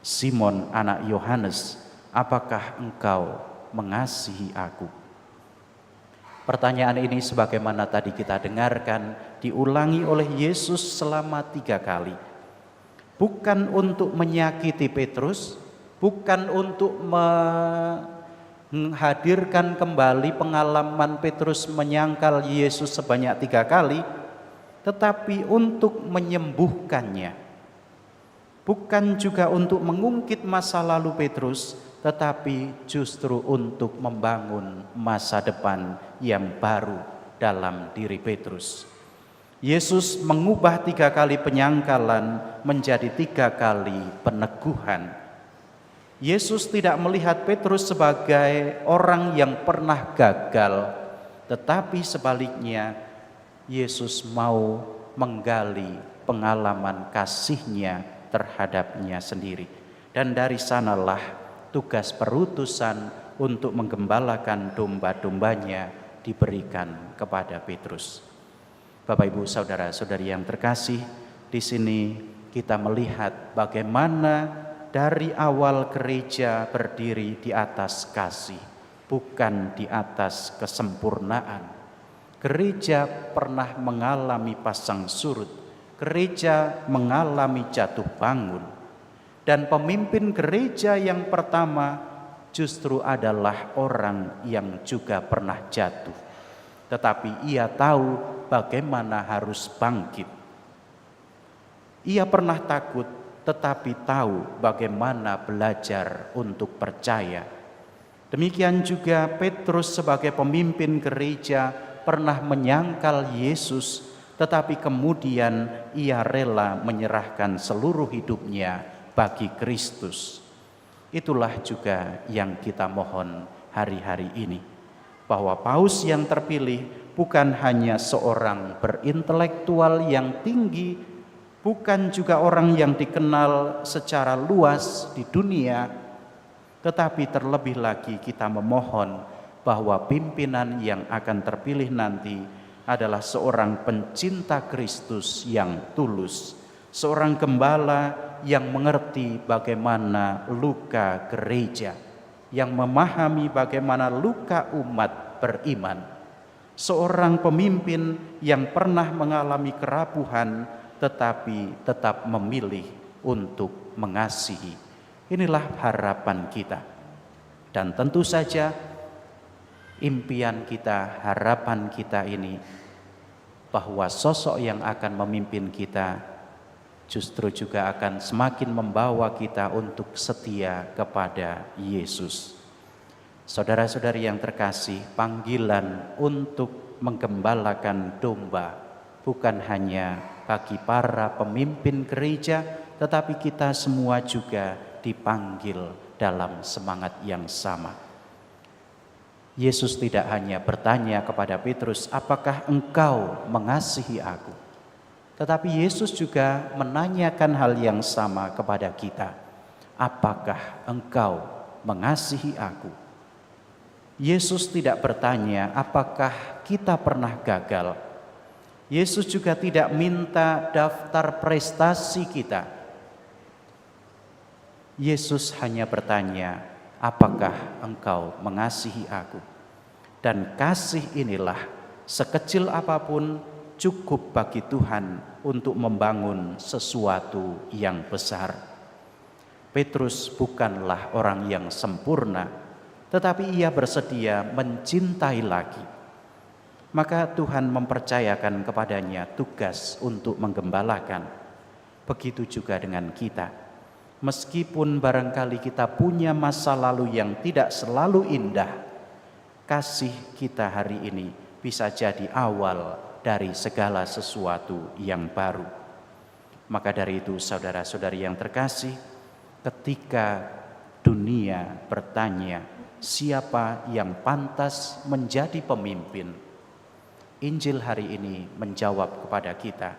"Simon anak Yohanes, apakah engkau mengasihi aku?" Pertanyaan ini sebagaimana tadi kita dengarkan diulangi oleh Yesus selama 3 kali. Bukan untuk menyakiti Petrus, bukan untuk menghadirkan kembali pengalaman Petrus menyangkal Yesus sebanyak 3 kali, tetapi untuk menyembuhkannya. Bukan juga untuk mengungkit masa lalu Petrus, tetapi justru untuk membangun masa depan yang baru dalam diri Petrus. Yesus mengubah 3 kali penyangkalan menjadi 3 kali peneguhan. Yesus tidak melihat Petrus sebagai orang yang pernah gagal, tetapi sebaliknya Yesus mau menggali pengalaman kasih-Nya terhadapnya sendiri. Dan dari sanalah tugas perutusan untuk menggembalakan domba-dombanya diberikan kepada Petrus. Bapak, Ibu, saudara-saudari yang terkasih, di sini kita melihat bagaimana dari awal gereja berdiri di atas kasih, bukan di atas kesempurnaan. Gereja pernah mengalami pasang surut, gereja mengalami jatuh bangun, dan pemimpin gereja yang pertama justru adalah orang yang juga pernah jatuh, tetapi ia tahu bagaimana harus bangkit. Ia pernah takut, tetapi tahu bagaimana belajar untuk percaya. Demikian juga Petrus sebagai pemimpin gereja pernah menyangkal Yesus, tetapi kemudian ia rela menyerahkan seluruh hidupnya bagi Kristus. Itulah juga yang kita mohon hari-hari ini, bahwa paus yang terpilih bukan hanya seorang berintelektual yang tinggi, bukan juga orang yang dikenal secara luas di dunia, tetapi terlebih lagi kita memohon bahwa pimpinan yang akan terpilih nanti adalah seorang pencinta Kristus yang tulus, seorang gembala yang mengerti bagaimana luka gereja, yang memahami bagaimana luka umat beriman, seorang pemimpin yang pernah mengalami kerapuhan tetapi tetap memilih untuk mengasihi. Inilah harapan kita, dan tentu saja impian kita, harapan kita ini, bahwa sosok yang akan memimpin kita justru juga akan semakin membawa kita untuk setia kepada Yesus. Saudara-saudari yang terkasih, panggilan untuk menggembalakan domba bukan hanya bagi para pemimpin gereja, tetapi kita semua juga dipanggil dalam semangat yang sama. Yesus tidak hanya bertanya kepada Petrus, apakah engkau mengasihi aku? Tetapi Yesus juga menanyakan hal yang sama kepada kita. Apakah engkau mengasihi aku? Yesus tidak bertanya apakah kita pernah gagal. Yesus juga tidak minta daftar prestasi kita. Yesus hanya bertanya, apakah engkau mengasihi aku? Dan kasih inilah, sekecil apapun, cukup bagi Tuhan untuk membangun sesuatu yang besar. Petrus bukanlah orang yang sempurna, tetapi ia bersedia mencintai lagi. Maka Tuhan mempercayakan kepadanya tugas untuk menggembalakan. Begitu juga dengan kita. Meskipun barangkali kita punya masa lalu yang tidak selalu indah, kasih kita hari ini bisa jadi awal dari segala sesuatu yang baru. Maka dari itu, saudara-saudari yang terkasih, ketika dunia bertanya siapa yang pantas menjadi pemimpin, Injil hari ini menjawab kepada kita,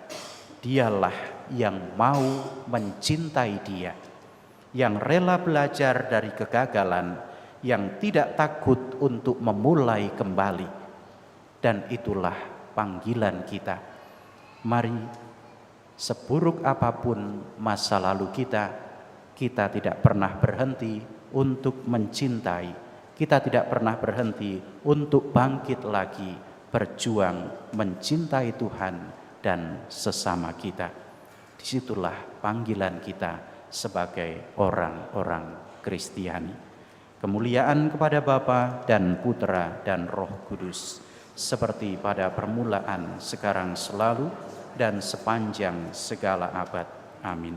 dialah yang mau mencintai Dia, yang rela belajar dari kegagalan, yang tidak takut untuk memulai kembali. Dan itulah panggilan kita. Mari, seburuk apapun masa lalu kita tidak pernah berhenti untuk mencintai. Kita tidak pernah berhenti untuk bangkit lagi, berjuang mencintai Tuhan dan sesama kita. Disitulah panggilan kita sebagai orang-orang Kristiani. Kemuliaan kepada Bapa dan Putra dan Roh Kudus, seperti pada permulaan, sekarang, selalu, dan sepanjang segala abad. Amin.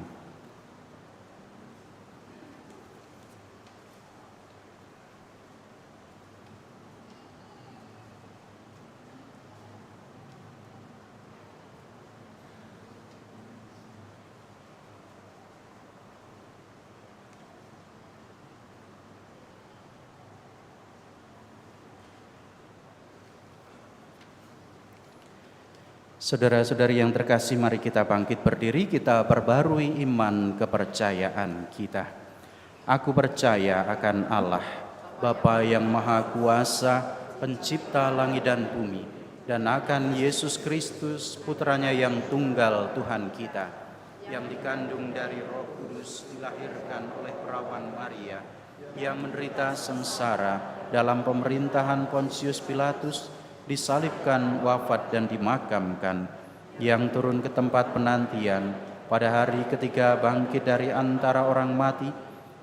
Saudara-saudari yang terkasih, mari kita bangkit berdiri, kita perbarui iman kepercayaan kita. Aku percaya akan Allah, Bapa yang Maha Kuasa, pencipta langit dan bumi, dan akan Yesus Kristus, putranya yang tunggal Tuhan kita, yang dikandung dari Roh Kudus, dilahirkan oleh perawan Maria, yang menderita sengsara dalam pemerintahan Pontius Pilatus, disalibkan, wafat dan dimakamkan, yang turun ke tempat penantian, pada hari ketiga bangkit dari antara orang mati,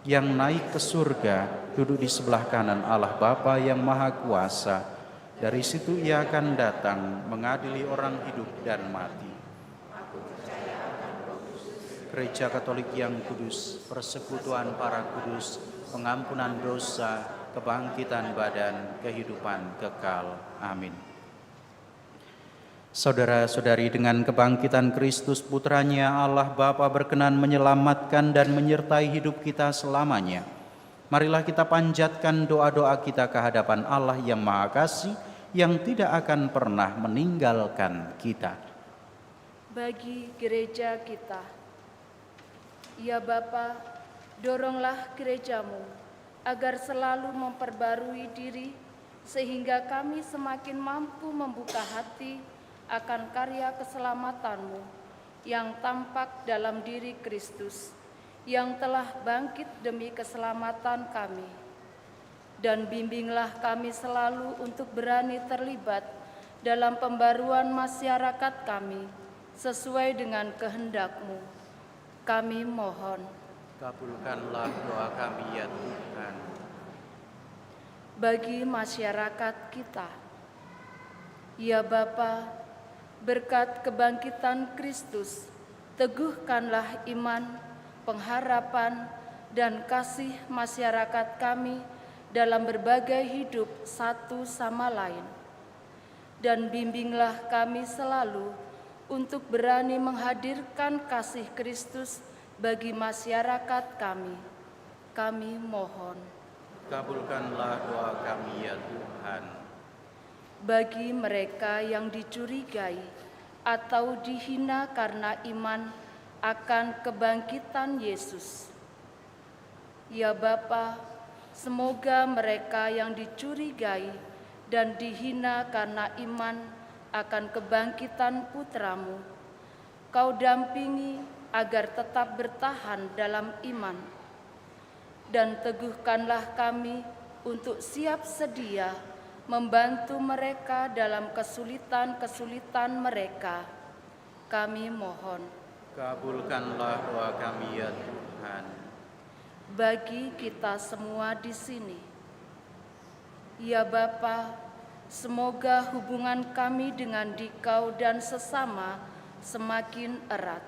yang naik ke surga, duduk di sebelah kanan Allah Bapa yang Maha Kuasa. Dari situ ia akan datang mengadili orang hidup dan mati. Gereja Katolik yang kudus, persekutuan para kudus, pengampunan dosa, kebangkitan badan, kehidupan kekal. Amin. Saudara-saudari, dengan kebangkitan Kristus Putranya, Allah Bapa berkenan menyelamatkan dan menyertai hidup kita selamanya. Marilah kita panjatkan doa-doa kita ke hadapan Allah yang Maha Kasih, yang tidak akan pernah meninggalkan kita. Bagi gereja kita, ya Bapa, doronglah gerejamu agar selalu memperbarui diri, sehingga kami semakin mampu membuka hati akan karya keselamatanmu yang tampak dalam diri Kristus, yang telah bangkit demi keselamatan kami. Dan bimbinglah kami selalu untuk berani terlibat dalam pembaruan masyarakat kami sesuai dengan kehendak-Mu. Kami mohon, Kabulkanlah doa kami ya Tuhan. bagi masyarakat kita, ya Bapa, berkat kebangkitan Kristus, teguhkanlah iman, pengharapan, dan kasih masyarakat kami dalam berbagai hidup satu sama lain. Dan bimbinglah kami selalu untuk berani menghadirkan kasih Kristus bagi masyarakat kami. Kami mohon. Kabulkanlah doa kami ya Tuhan. Bagi mereka yang dicurigai atau dihina karena iman akan kebangkitan Yesus, ya Bapa, semoga mereka yang dicurigai dan dihina karena iman akan kebangkitan Putramu, Kau dampingi agar tetap bertahan dalam iman, dan teguhkanlah kami untuk siap sedia membantu mereka dalam kesulitan-kesulitan mereka. Kami mohon. Kabulkanlah doa kami ya Tuhan. Bagi kita semua di sini, ya Bapa, semoga hubungan kami dengan Dikau dan sesama semakin erat,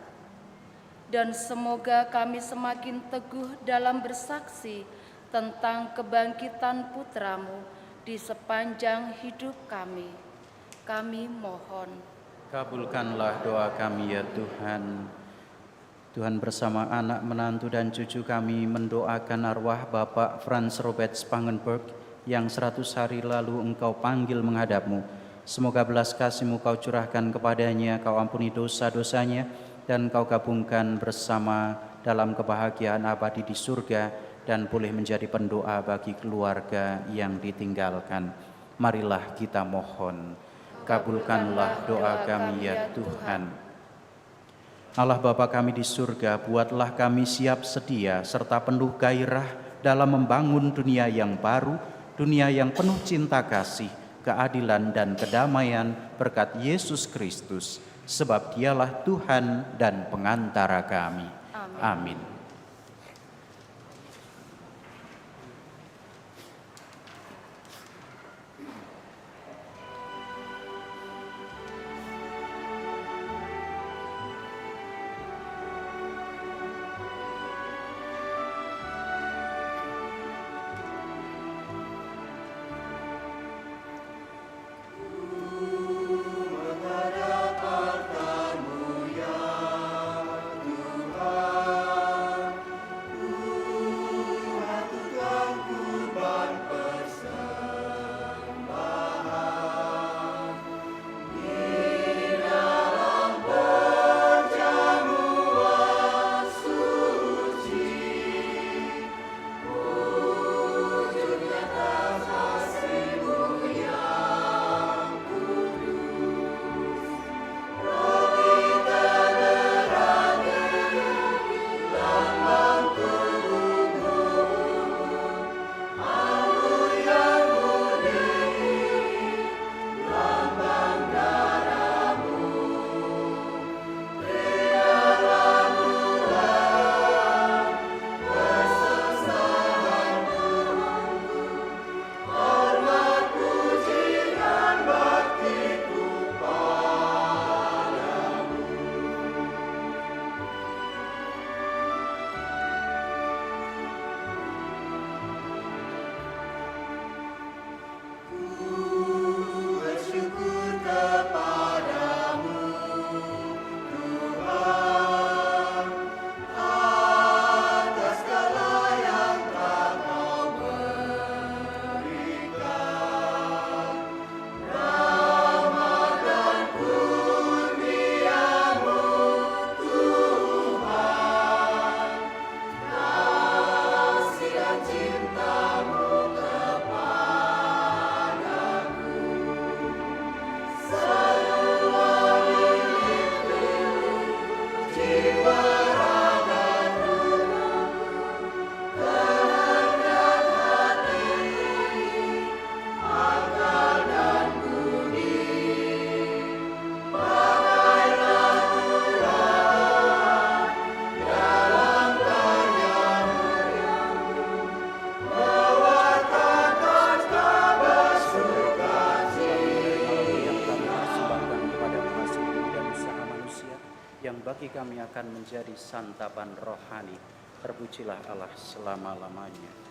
dan semoga kami semakin teguh dalam bersaksi tentang kebangkitan Putramu di sepanjang hidup kami. Kami mohon. Kabulkanlah doa kami ya Tuhan. Tuhan bersama anak, menantu, dan cucu kami mendoakan arwah Bapak Franz Robert Spangenberg yang 100 hari lalu Engkau panggil menghadap-Mu. Semoga belas kasih-Mu Kau curahkan kepadanya, Kau ampuni dosa-dosanya, dan Kau gabungkan bersama dalam kebahagiaan abadi di surga, dan boleh menjadi pendoa bagi keluarga yang ditinggalkan. Marilah kita mohon. Kabulkanlah doa kami ya Tuhan. Allah Bapa kami di surga, buatlah kami siap sedia serta penuh gairah dalam membangun dunia yang baru, dunia yang penuh cinta kasih, keadilan dan kedamaian berkat Yesus Kristus, sebab Dialah Tuhan dan pengantara kami. Amin. yang bagi kami akan menjadi santapan rohani. Terpujilah Allah selama-lamanya.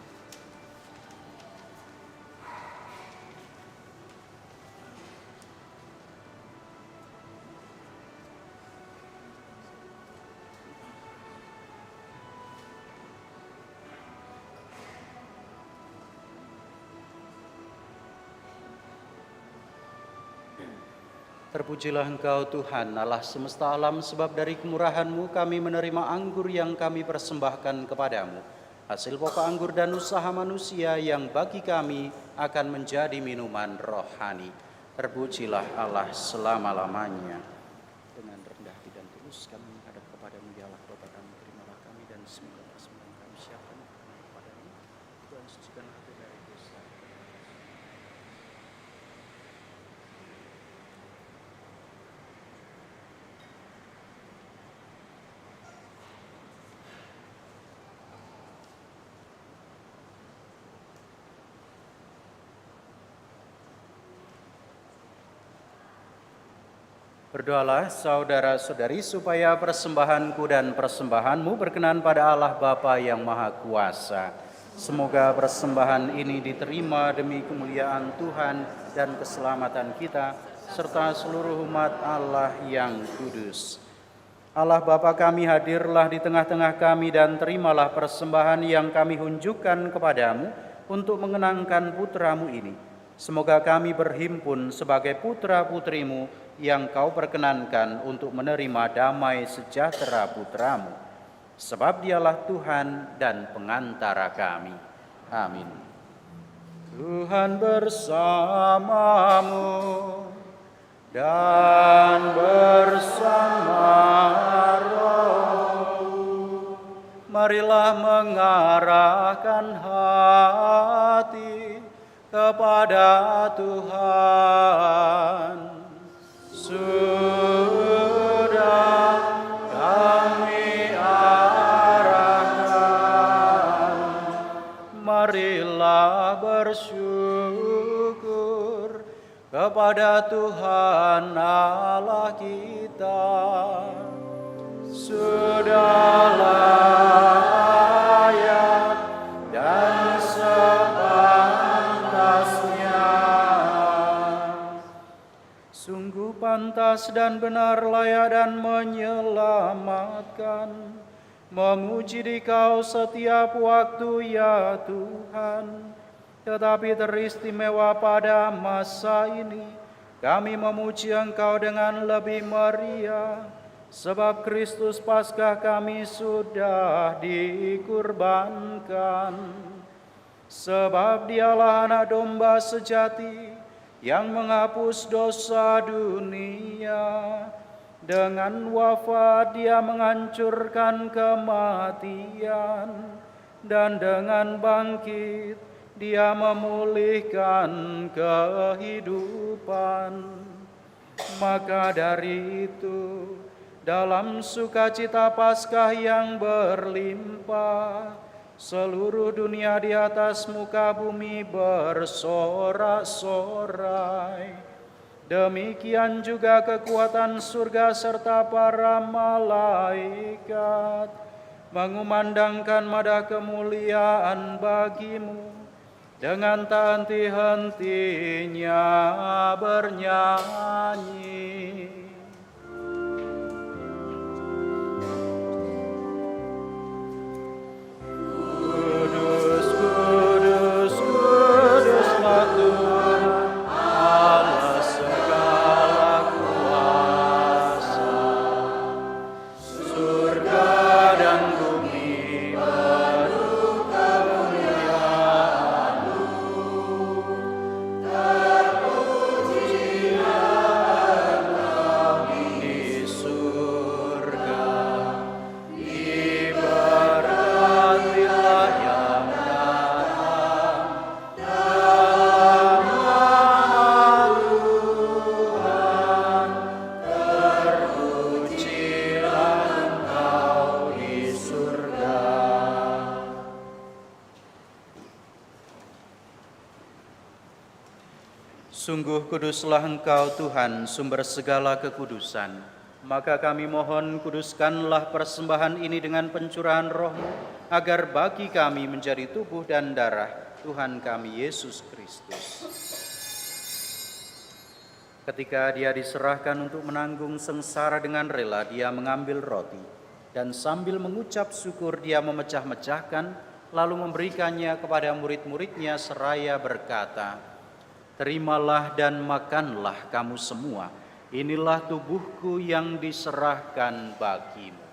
Terpujilah Engkau Tuhan Allah semesta alam, sebab dari kemurahan-Mu kami menerima anggur yang kami persembahkan kepadamu, hasil pokok anggur dan usaha manusia yang bagi kami akan menjadi minuman rohani. Terpujilah Allah selama-lamanya. Dengan rendah hati dan tulus kami menghadap kepadamu, ya Allah Bapa kami, terimalah kami dan semoga persembahan kami siapkan kepadamu. Tuhan sucikan hati dari dosa. Berdoalah saudara-saudari supaya persembahanku dan persembahanmu berkenan pada Allah Bapa yang Maha Kuasa. Semoga persembahan ini diterima demi kemuliaan Tuhan dan keselamatan kita, serta seluruh umat Allah yang kudus. Allah Bapa kami, hadirlah di tengah-tengah kami dan terimalah persembahan yang kami hunjukkan kepadamu untuk mengenangkan putra-Mu ini. Semoga kami berhimpun sebagai putra-putrimu yang Kau perkenankan untuk menerima damai sejahtera putra-Mu. Sebab Dialah Tuhan dan pengantara kami. Amin. Tuhan bersamamu dan bersama rohmu. Marilah mengarahkan hati kepada Tuhan. Sudah kami arahkan, marilah bersyukur kepada Tuhan Allah kita. Sudah layak dan sepantasnya, sungguh pantas dan benar, layak dan menyelamatkan, memuji Dikau setiap waktu ya Tuhan. Tetapi teristimewa pada masa ini, kami memuji Engkau dengan lebih meriah, sebab Kristus Paskah kami sudah dikurbankan. Sebab Dialah anak domba sejati yang menghapus dosa dunia. Dengan wafat Dia menghancurkan kematian, dan dengan bangkit Dia memulihkan kehidupan. Maka dari itu, dalam sukacita Paskah yang berlimpah, seluruh dunia di atas muka bumi bersorak-sorai. Demikian juga kekuatan surga serta para malaikat mengumandangkan mada kemuliaan bagi-Mu, dengan tak henti-hentinya bernyanyi. Kudus, kudus, kuduslah Tuhan Allah segala kuasa. Surga dan bumi penuh kemuliaan-Mu. Terpujilah Engkau di surga, diberkatilah yang datang dalam nama Tuhan. Terpujilah Engkau di surga. Sungguh kuduslah Engkau Tuhan, sumber segala kekudusan. Maka kami mohon, kuduskanlah persembahan ini dengan pencurahan Roh-Mu, agar bagi kami menjadi tubuh dan darah Tuhan kami Yesus Kristus. Ketika Dia diserahkan untuk menanggung sengsara dengan rela, Dia mengambil roti, dan sambil mengucap syukur Dia memecah-mecahkan, lalu memberikannya kepada murid-muridnya seraya berkata, "Terimalah dan makanlah kamu semua. Inilah tubuhku yang diserahkan bagimu."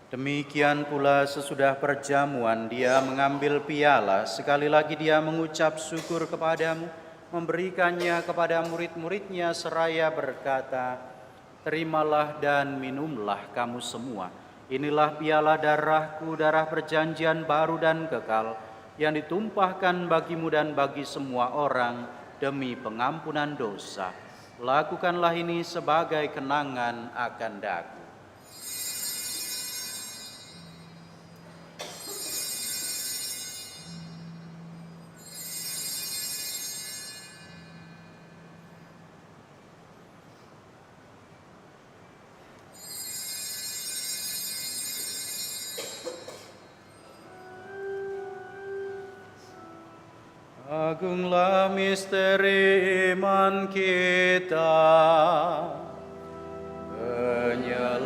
Demikian pula sesudah perjamuan Dia mengambil piala, sekali lagi Dia mengucap syukur kepadamu, memberikannya kepada murid-muridnya seraya berkata, "Terimalah dan minumlah kamu semua. Inilah piala darahku, darah perjanjian baru dan kekal, yang ditumpahkan bagimu dan bagi semua orang demi pengampunan dosa. Lakukanlah ini sebagai kenangan akan daku." Agunglah misteri iman kita, penyelamat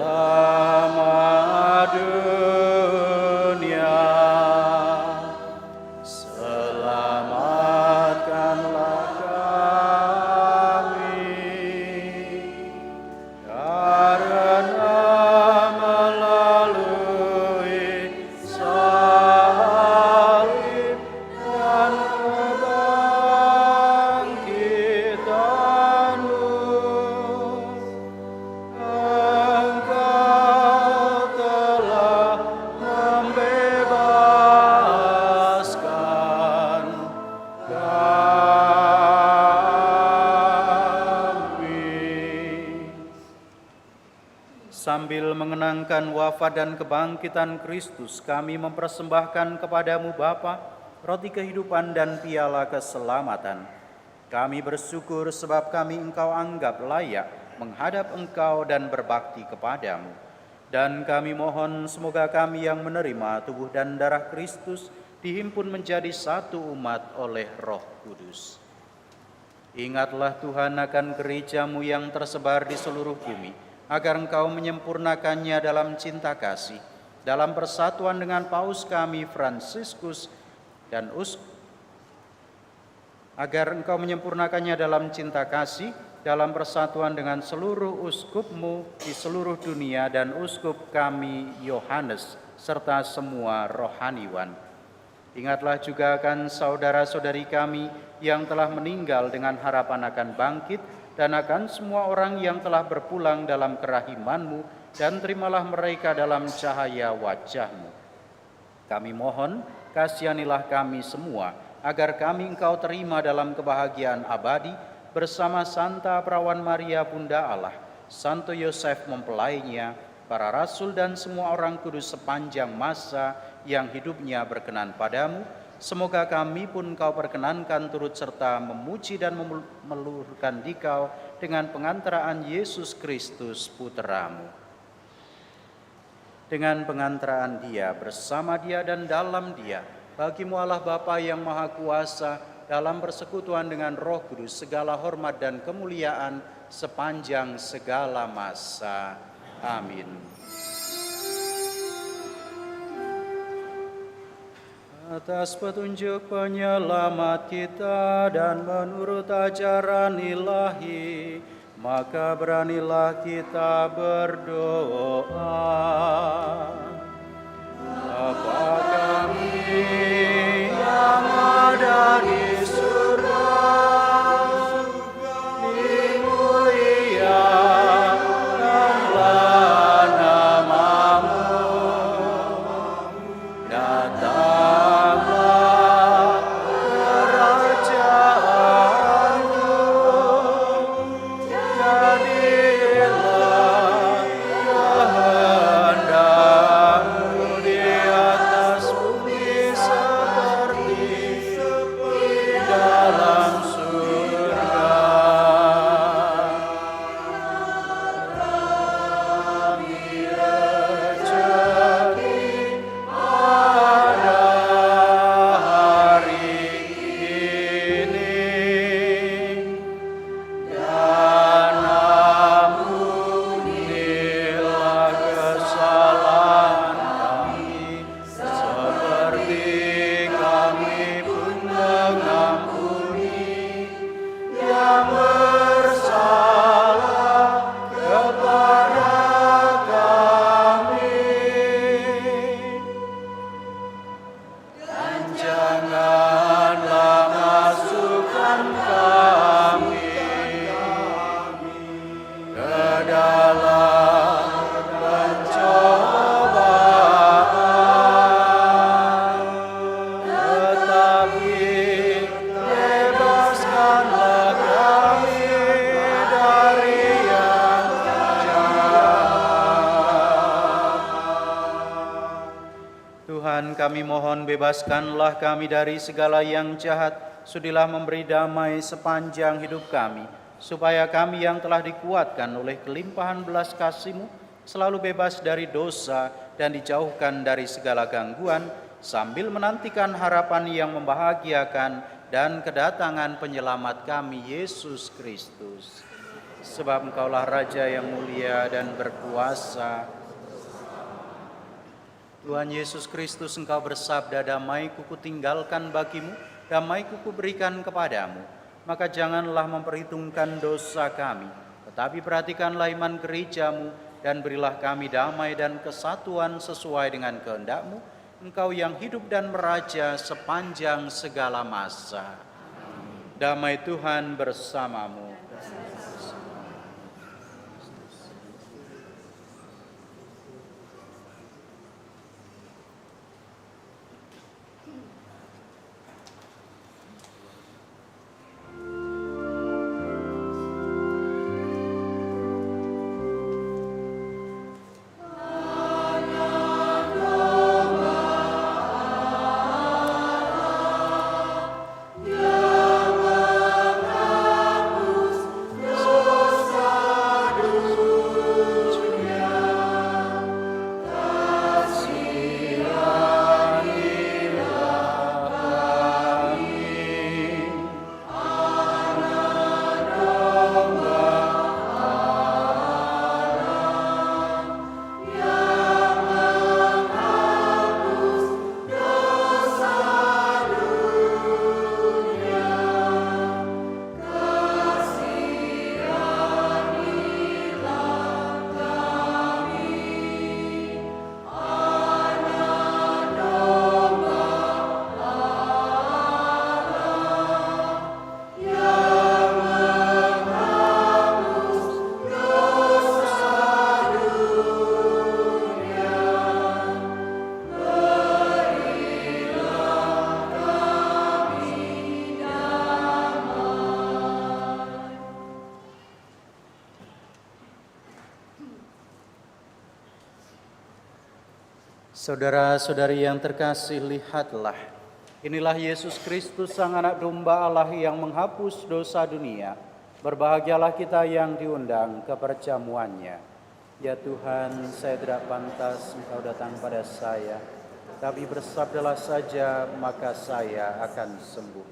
dunia. Selamatkanlah kami, karena melalui salib dan sambil mengenangkan wafat dan kebangkitan Kristus, kami mempersembahkan kepadamu Bapa, roti kehidupan dan piala keselamatan. Kami bersyukur sebab kami Engkau anggap layak menghadap Engkau dan berbakti kepadamu. Dan kami mohon semoga kami yang menerima tubuh dan darah Kristus dihimpun menjadi satu umat oleh Roh Kudus. Ingatlah Tuhan akan gereja-Mu yang tersebar di seluruh bumi, agar Engkau menyempurnakannya dalam cinta kasih, dalam persatuan dengan Paus kami Fransiskus dan agar Engkau menyempurnakannya dalam cinta kasih, dalam persatuan dengan seluruh uskup-Mu di seluruh dunia dan uskup kami Yohanes, serta semua rohaniwan. Ingatlah juga akan saudara-saudari kami yang telah meninggal dengan harapan akan bangkit, dan akan semua orang yang telah berpulang dalam kerahiman-Mu, dan terimalah mereka dalam cahaya wajah-Mu. Kami mohon, kasihanilah kami semua, agar kami Engkau terima dalam kebahagiaan abadi, bersama Santa Perawan Maria Bunda Allah, Santo Yosef mempelainya, para rasul dan semua orang kudus sepanjang masa yang hidupnya berkenan padamu. Semoga kami pun Engkau perkenankan turut serta memuji dan meluhurkan Dikau dengan pengantaraan Yesus Kristus Putra-Mu. Dengan pengantaraan Dia, bersama Dia dan dalam Dia, bagi-Mu Allah Bapa yang Maha Kuasa, dalam persekutuan dengan Roh Kudus, segala hormat dan kemuliaan sepanjang segala masa. Amin. Atas petunjuk penyelamat kita dan menurut ajaran ilahi, maka beranilah kita berdoa. Bapa kami yang ada di surga, dimuliakanlah nama-Mu, datanglah kerajaan-Mu, kami mohon bebaskanlah kami dari segala yang jahat, sudilah memberi damai sepanjang hidup kami, supaya kami yang telah dikuatkan oleh kelimpahan belas kasih-Mu selalu bebas dari dosa dan dijauhkan dari segala gangguan, sambil menantikan harapan yang membahagiakan dan kedatangan penyelamat kami, Yesus Kristus. Sebab Engkaulah Raja yang mulia dan berkuasa. Tuhan Yesus Kristus, Engkau bersabda, damai-Ku kutinggalkan bagimu, damai-Ku kuberikan kepadamu. Maka janganlah memperhitungkan dosa kami, tetapi perhatikanlah iman gereja-Mu, dan berilah kami damai dan kesatuan sesuai dengan kehendak-Mu, Engkau yang hidup dan meraja sepanjang segala masa. Damai Tuhan bersamamu. Saudara-saudari yang terkasih, lihatlah, inilah Yesus Kristus, Sang Anak Domba Allah yang menghapus dosa dunia. Berbahagialah kita yang diundang ke perjamuannya. Ya Tuhan, saya tidak pantas Engkau datang pada saya, tapi bersabdalah saja, maka saya akan sembuh.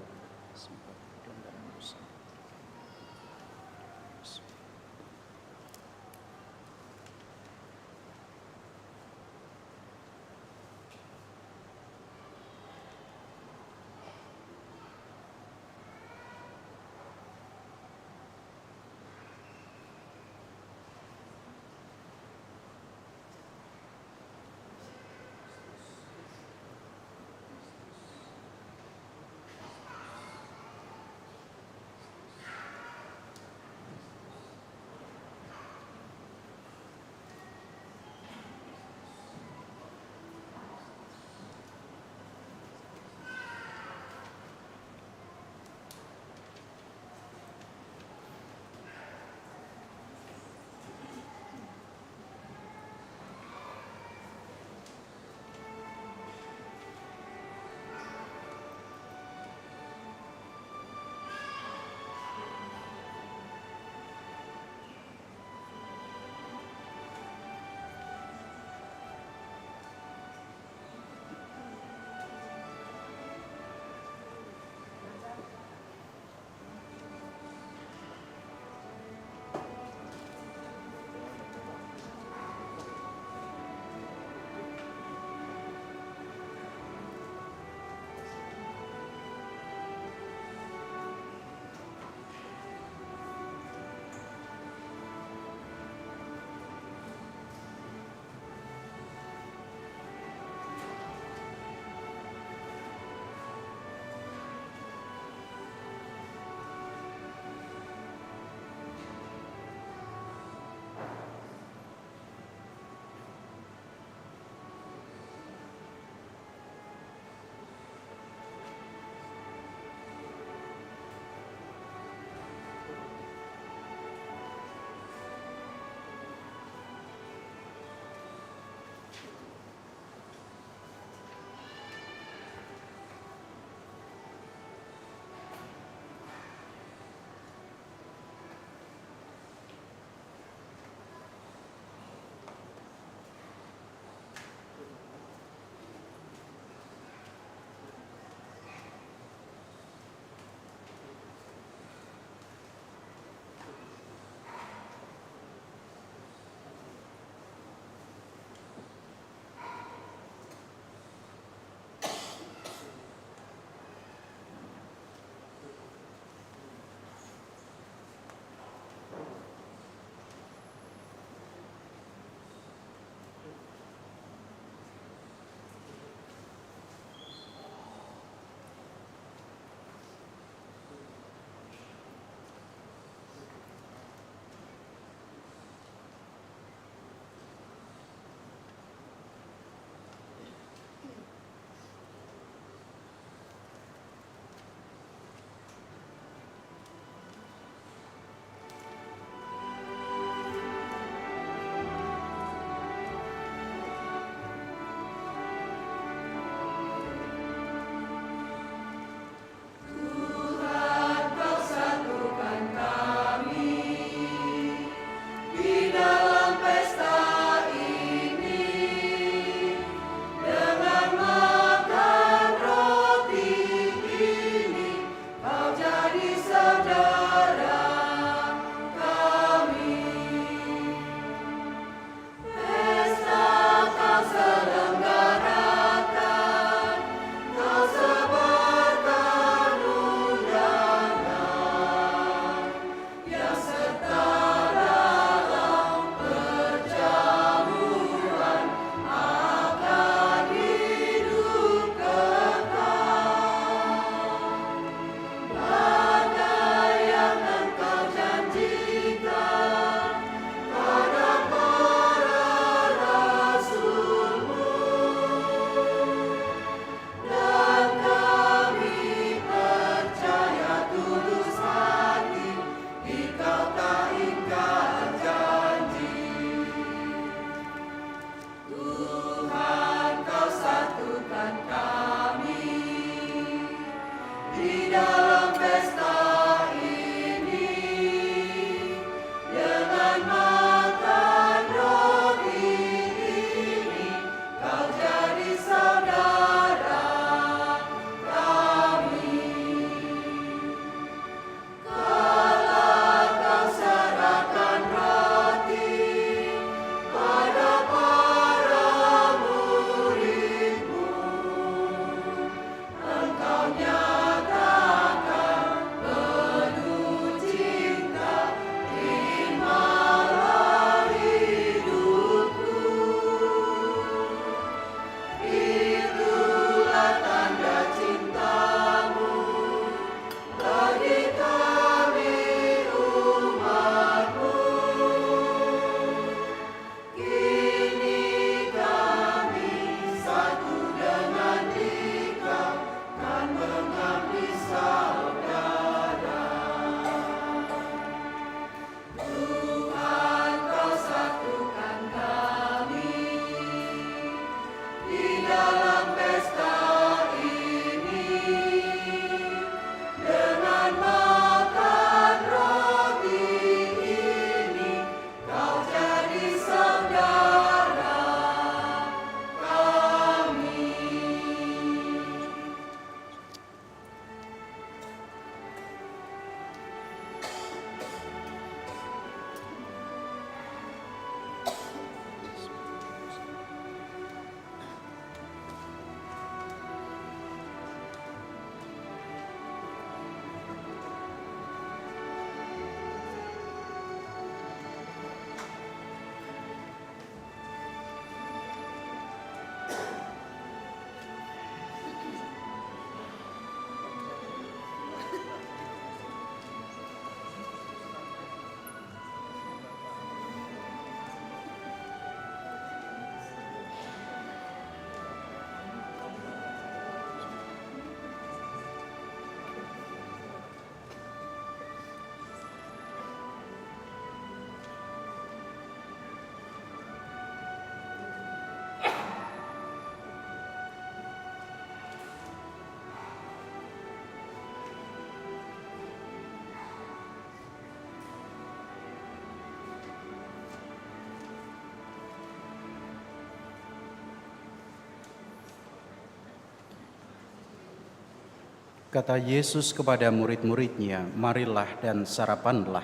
Kata Yesus kepada murid-muridnya, "Marilah dan sarapanlah."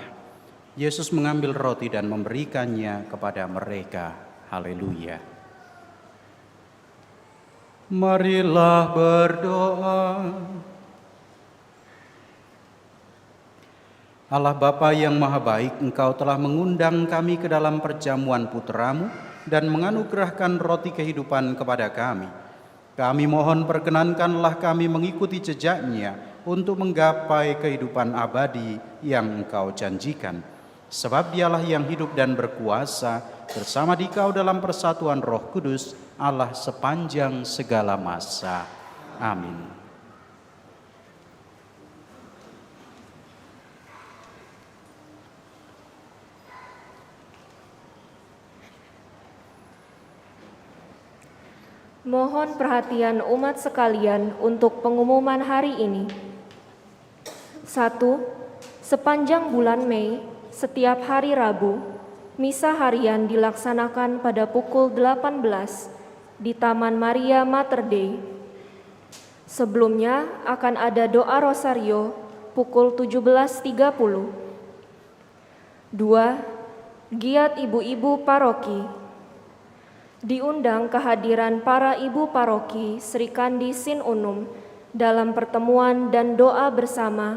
Yesus mengambil roti dan memberikannya kepada mereka. Haleluya. Marilah berdoa. Allah Bapa yang Maha Baik, Engkau telah mengundang kami ke dalam perjamuan Putra-Mu dan menganugerahkan roti kehidupan kepada kami. Kami mohon perkenankanlah kami mengikuti jejaknya untuk menggapai kehidupan abadi yang Engkau janjikan. Sebab Dialah yang hidup dan berkuasa bersama Dikau dalam persatuan Roh Kudus, Allah sepanjang segala masa. Amin. Mohon perhatian umat sekalian untuk pengumuman hari ini. 1. Sepanjang bulan Mei, setiap hari Rabu, misa harian dilaksanakan pada pukul 18 di Taman Maria Mater Dei. Sebelumnya akan ada doa rosario pukul 17.30. 2. Giat ibu-ibu paroki. Diundang kehadiran para ibu paroki Sri Kandi Sin Unum dalam pertemuan dan doa bersama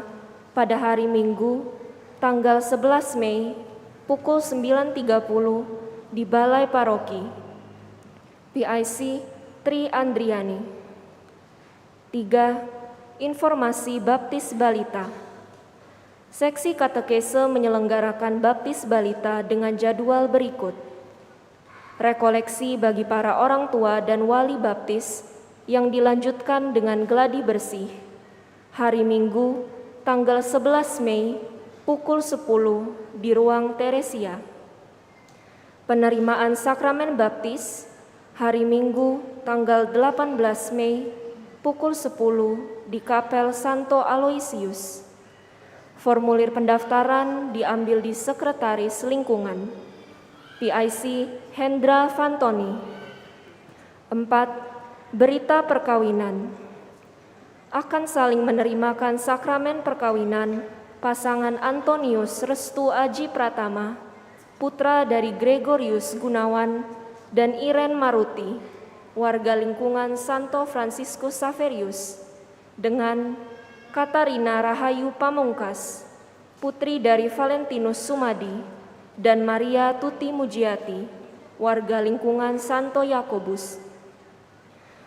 pada hari Minggu, tanggal 11 Mei, pukul 9.30 di Balai Paroki. PIC Tri Andriani. 3. Informasi baptis balita. Seksi katekese menyelenggarakan baptis balita dengan jadwal berikut. Rekoleksi bagi para orang tua dan wali baptis yang dilanjutkan dengan gladi bersih. Hari Minggu, tanggal 11 Mei, pukul 10 di ruang Teresia. Penerimaan sakramen baptis, hari Minggu, tanggal 18 Mei, pukul 10 di Kapel Santo Aloysius. Formulir pendaftaran diambil di Sekretaris Lingkungan. PIC Hendra Fantoni. 4. Berita perkawinan. Akan saling menerimakan sakramen perkawinan pasangan Antonius Restu Aji Pratama, putra dari Gregorius Gunawan dan Iren Maruti, warga lingkungan Santo Franciscus Saverius, dengan Katarina Rahayu Pamungkas, putri dari Valentinus Sumadi, dan Maria Tuti Mujiati, warga lingkungan Santo Yakobus.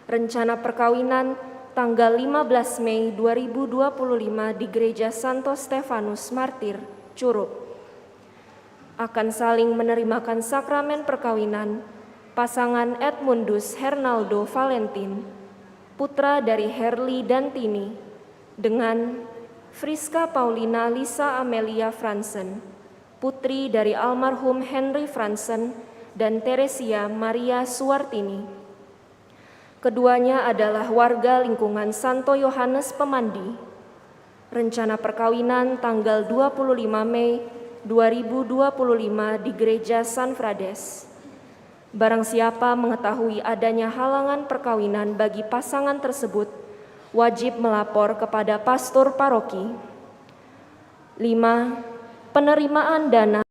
Rencana perkawinan tanggal 15 Mei 2025 di Gereja Santo Stefanus Martir, Curup. Akan saling menerimakan sakramen perkawinan pasangan Edmundus Hernaldo Valentin, putra dari Herli dan Tini, dengan Friska Paulina Lisa Amelia Fransen, putri dari almarhum Henry Fransen dan Teresia Maria Suwartini. Keduanya adalah warga lingkungan Santo Yohanes Pemandi. Rencana perkawinan tanggal 25 Mei 2025 di Gereja San Frades. Barang siapa mengetahui adanya halangan perkawinan bagi pasangan tersebut, wajib melapor kepada pastor paroki. 5. Penerimaan dana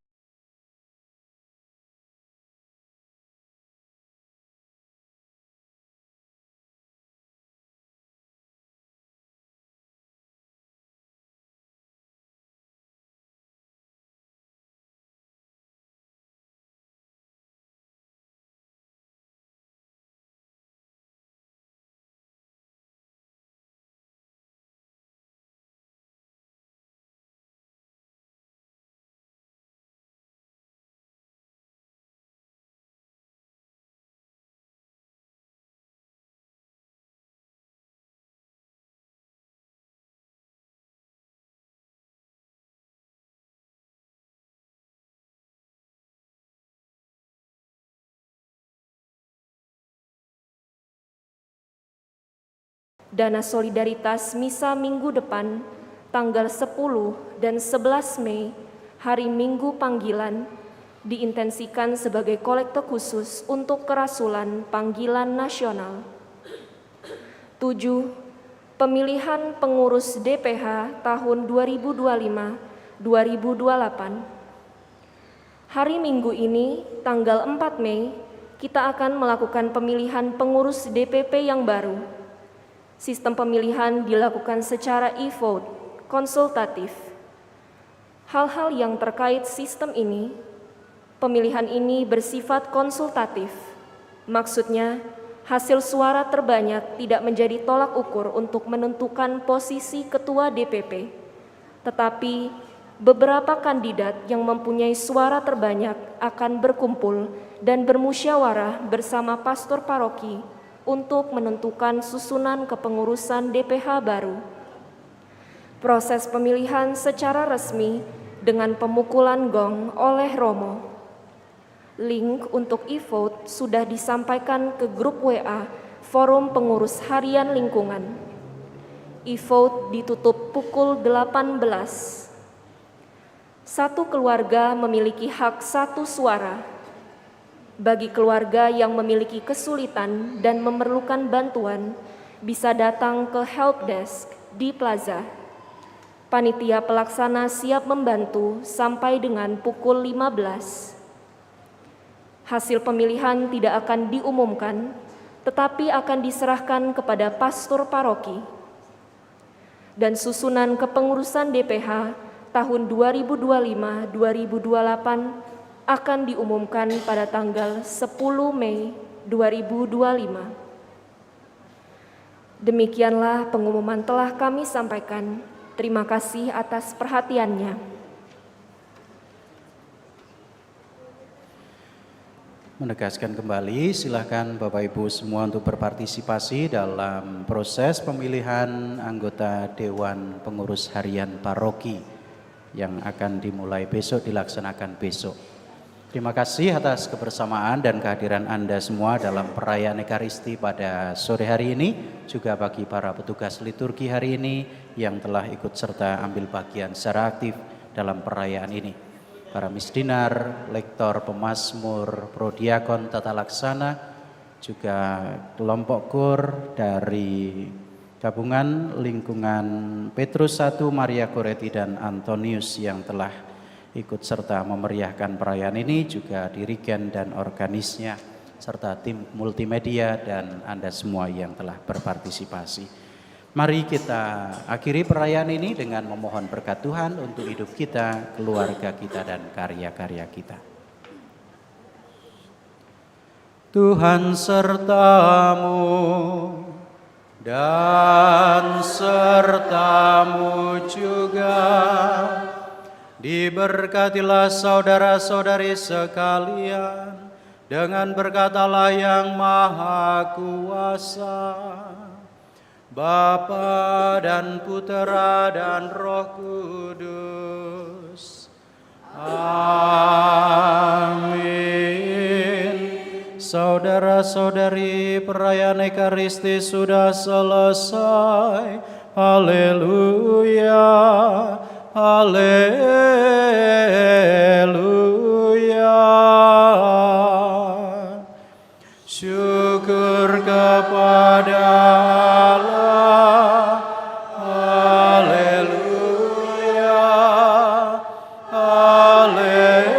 dana solidaritas misa minggu depan tanggal 10 dan 11 Mei, hari Minggu panggilan, diintensikan sebagai kolekte khusus untuk kerasulan panggilan nasional. 7. pemilihan pengurus DPH tahun 2025-2028. Hari Minggu ini, tanggal 4 Mei, kita akan melakukan pemilihan pengurus DPP yang baru. Sistem pemilihan dilakukan secara e-vote, konsultatif. Hal-hal yang terkait sistem ini, pemilihan ini bersifat konsultatif. Maksudnya, hasil suara terbanyak tidak menjadi tolak ukur untuk menentukan posisi ketua DPP. Tetapi, beberapa kandidat yang mempunyai suara terbanyak akan berkumpul dan bermusyawarah bersama pastor paroki untuk menentukan susunan kepengurusan DPH baru. Proses pemilihan secara resmi dengan pemukulan gong oleh Romo. Link untuk e-vote sudah disampaikan ke grup WA Forum Pengurus Harian Lingkungan. E-vote ditutup pukul 18. Satu keluarga memiliki hak satu suara. Bagi keluarga yang memiliki kesulitan dan memerlukan bantuan, bisa datang ke helpdesk di plaza. Panitia pelaksana siap membantu sampai dengan pukul 15. Hasil pemilihan tidak akan diumumkan, tetapi akan diserahkan kepada pastor paroki. Dan susunan kepengurusan DPH tahun 2025-2028 akan diumumkan pada tanggal 10 Mei 2025. Demikianlah pengumuman telah kami sampaikan. Terima kasih atas perhatiannya. Menegaskan kembali, silakan Bapak Ibu semua untuk berpartisipasi dalam proses pemilihan anggota Dewan Pengurus Harian Paroki yang akan dimulai besok, dilaksanakan besok. Terima kasih atas kebersamaan dan kehadiran Anda semua dalam perayaan Ekaristi pada sore hari ini, juga bagi para petugas liturgi hari ini yang telah ikut serta ambil bagian secara aktif dalam perayaan ini. Para misdinar, lektor, pemazmur, prodiakon, tata laksana, juga kelompok kur dari Gabungan Lingkungan Petrus I, Maria Goretti, dan Antonius yang telah ikut serta memeriahkan perayaan ini, juga dirigen dan organisnya, serta tim multimedia dan Anda semua yang telah berpartisipasi. Mari kita akhiri perayaan ini dengan memohon berkat Tuhan untuk hidup kita, keluarga kita, dan karya-karya kita. Tuhan sertamu dan sertamu juga. Diberkatilah saudara-saudari sekalian dengan berkat Allah yang Maha Kuasa, Bapa dan Putera dan Roh Kudus. Amin. Saudara-saudari, perayaan Ekaristi sudah selesai. Haleluya. Haleluya. Syukur kepada Allah. Haleluya. Haleluya.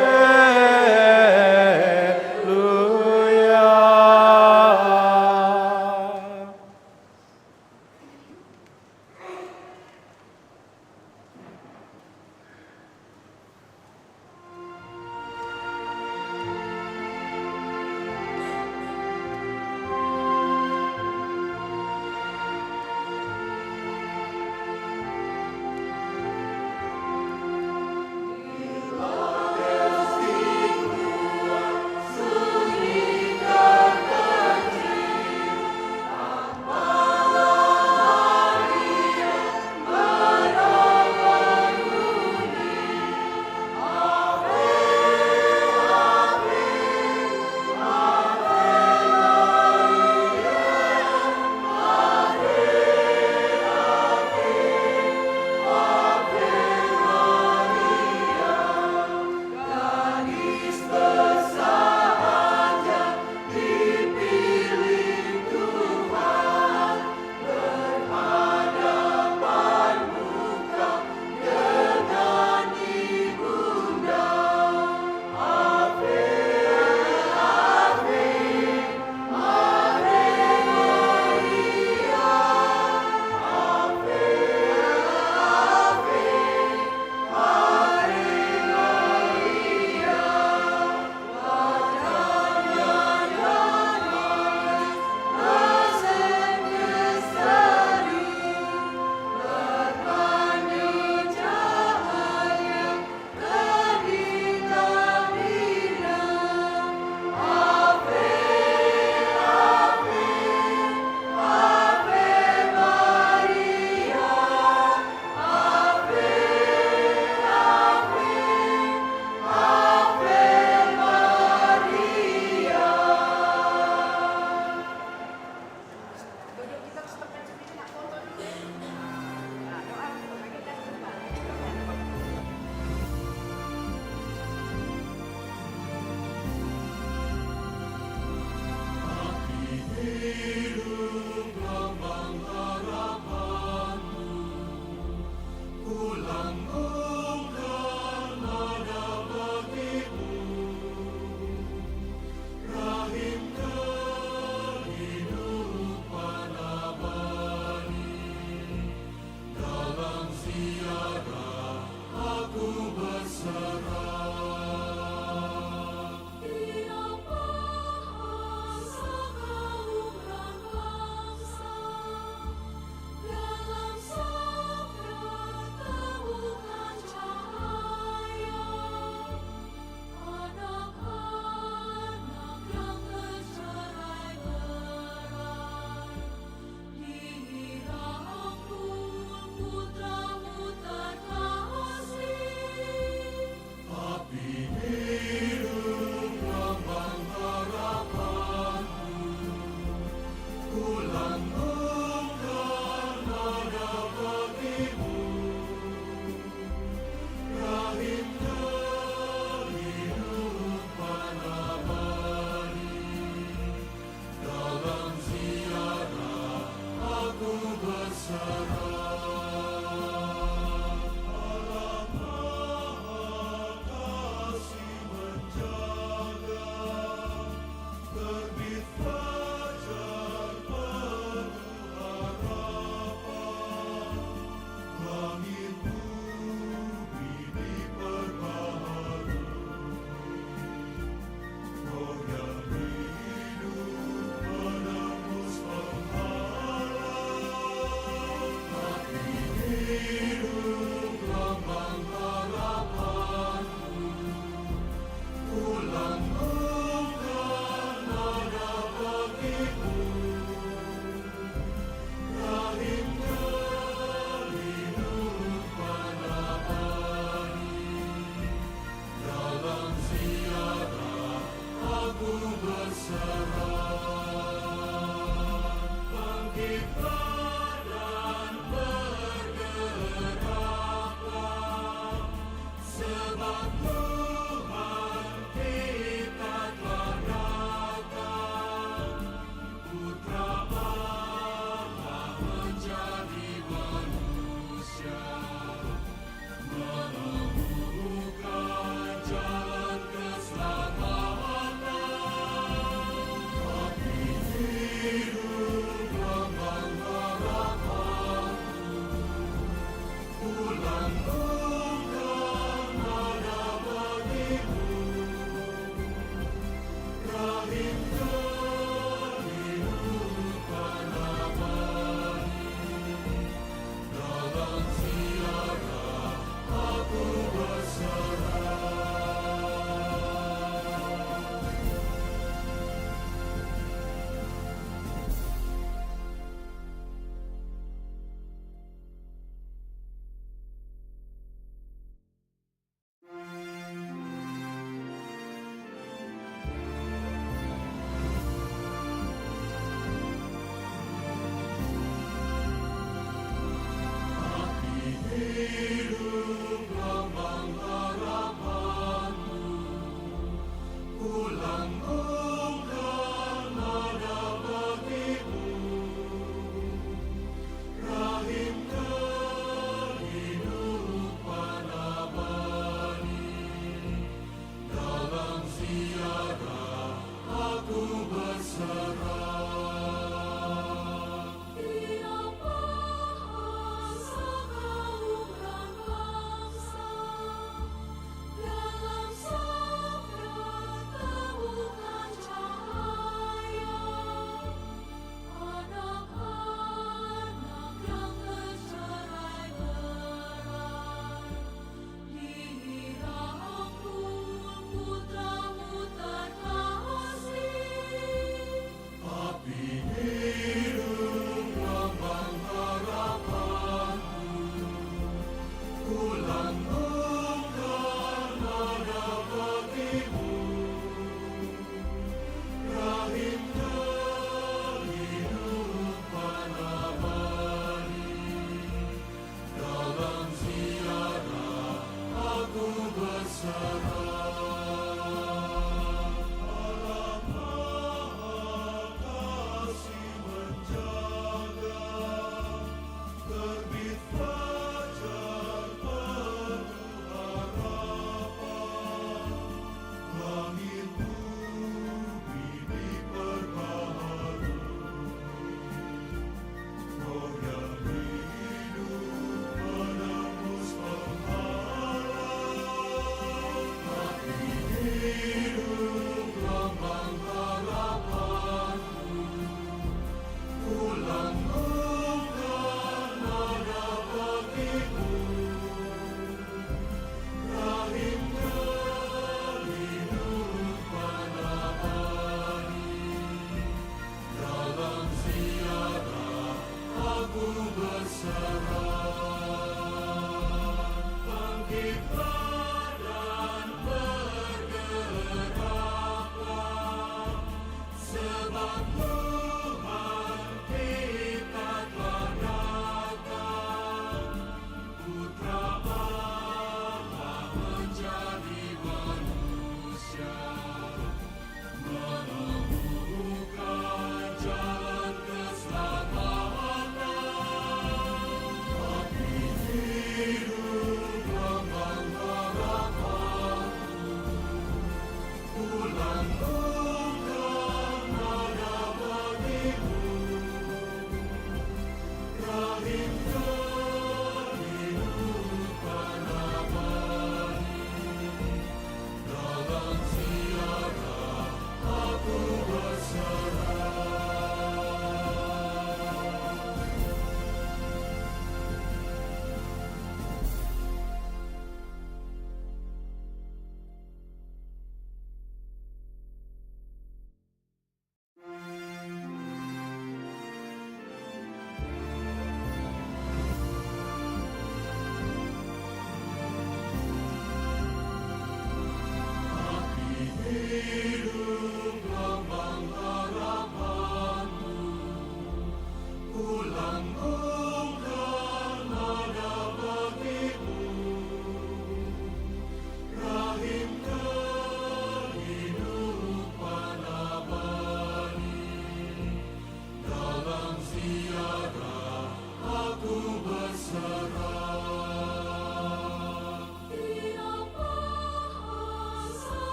Menemukan jalan keselamatan.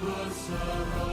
berserah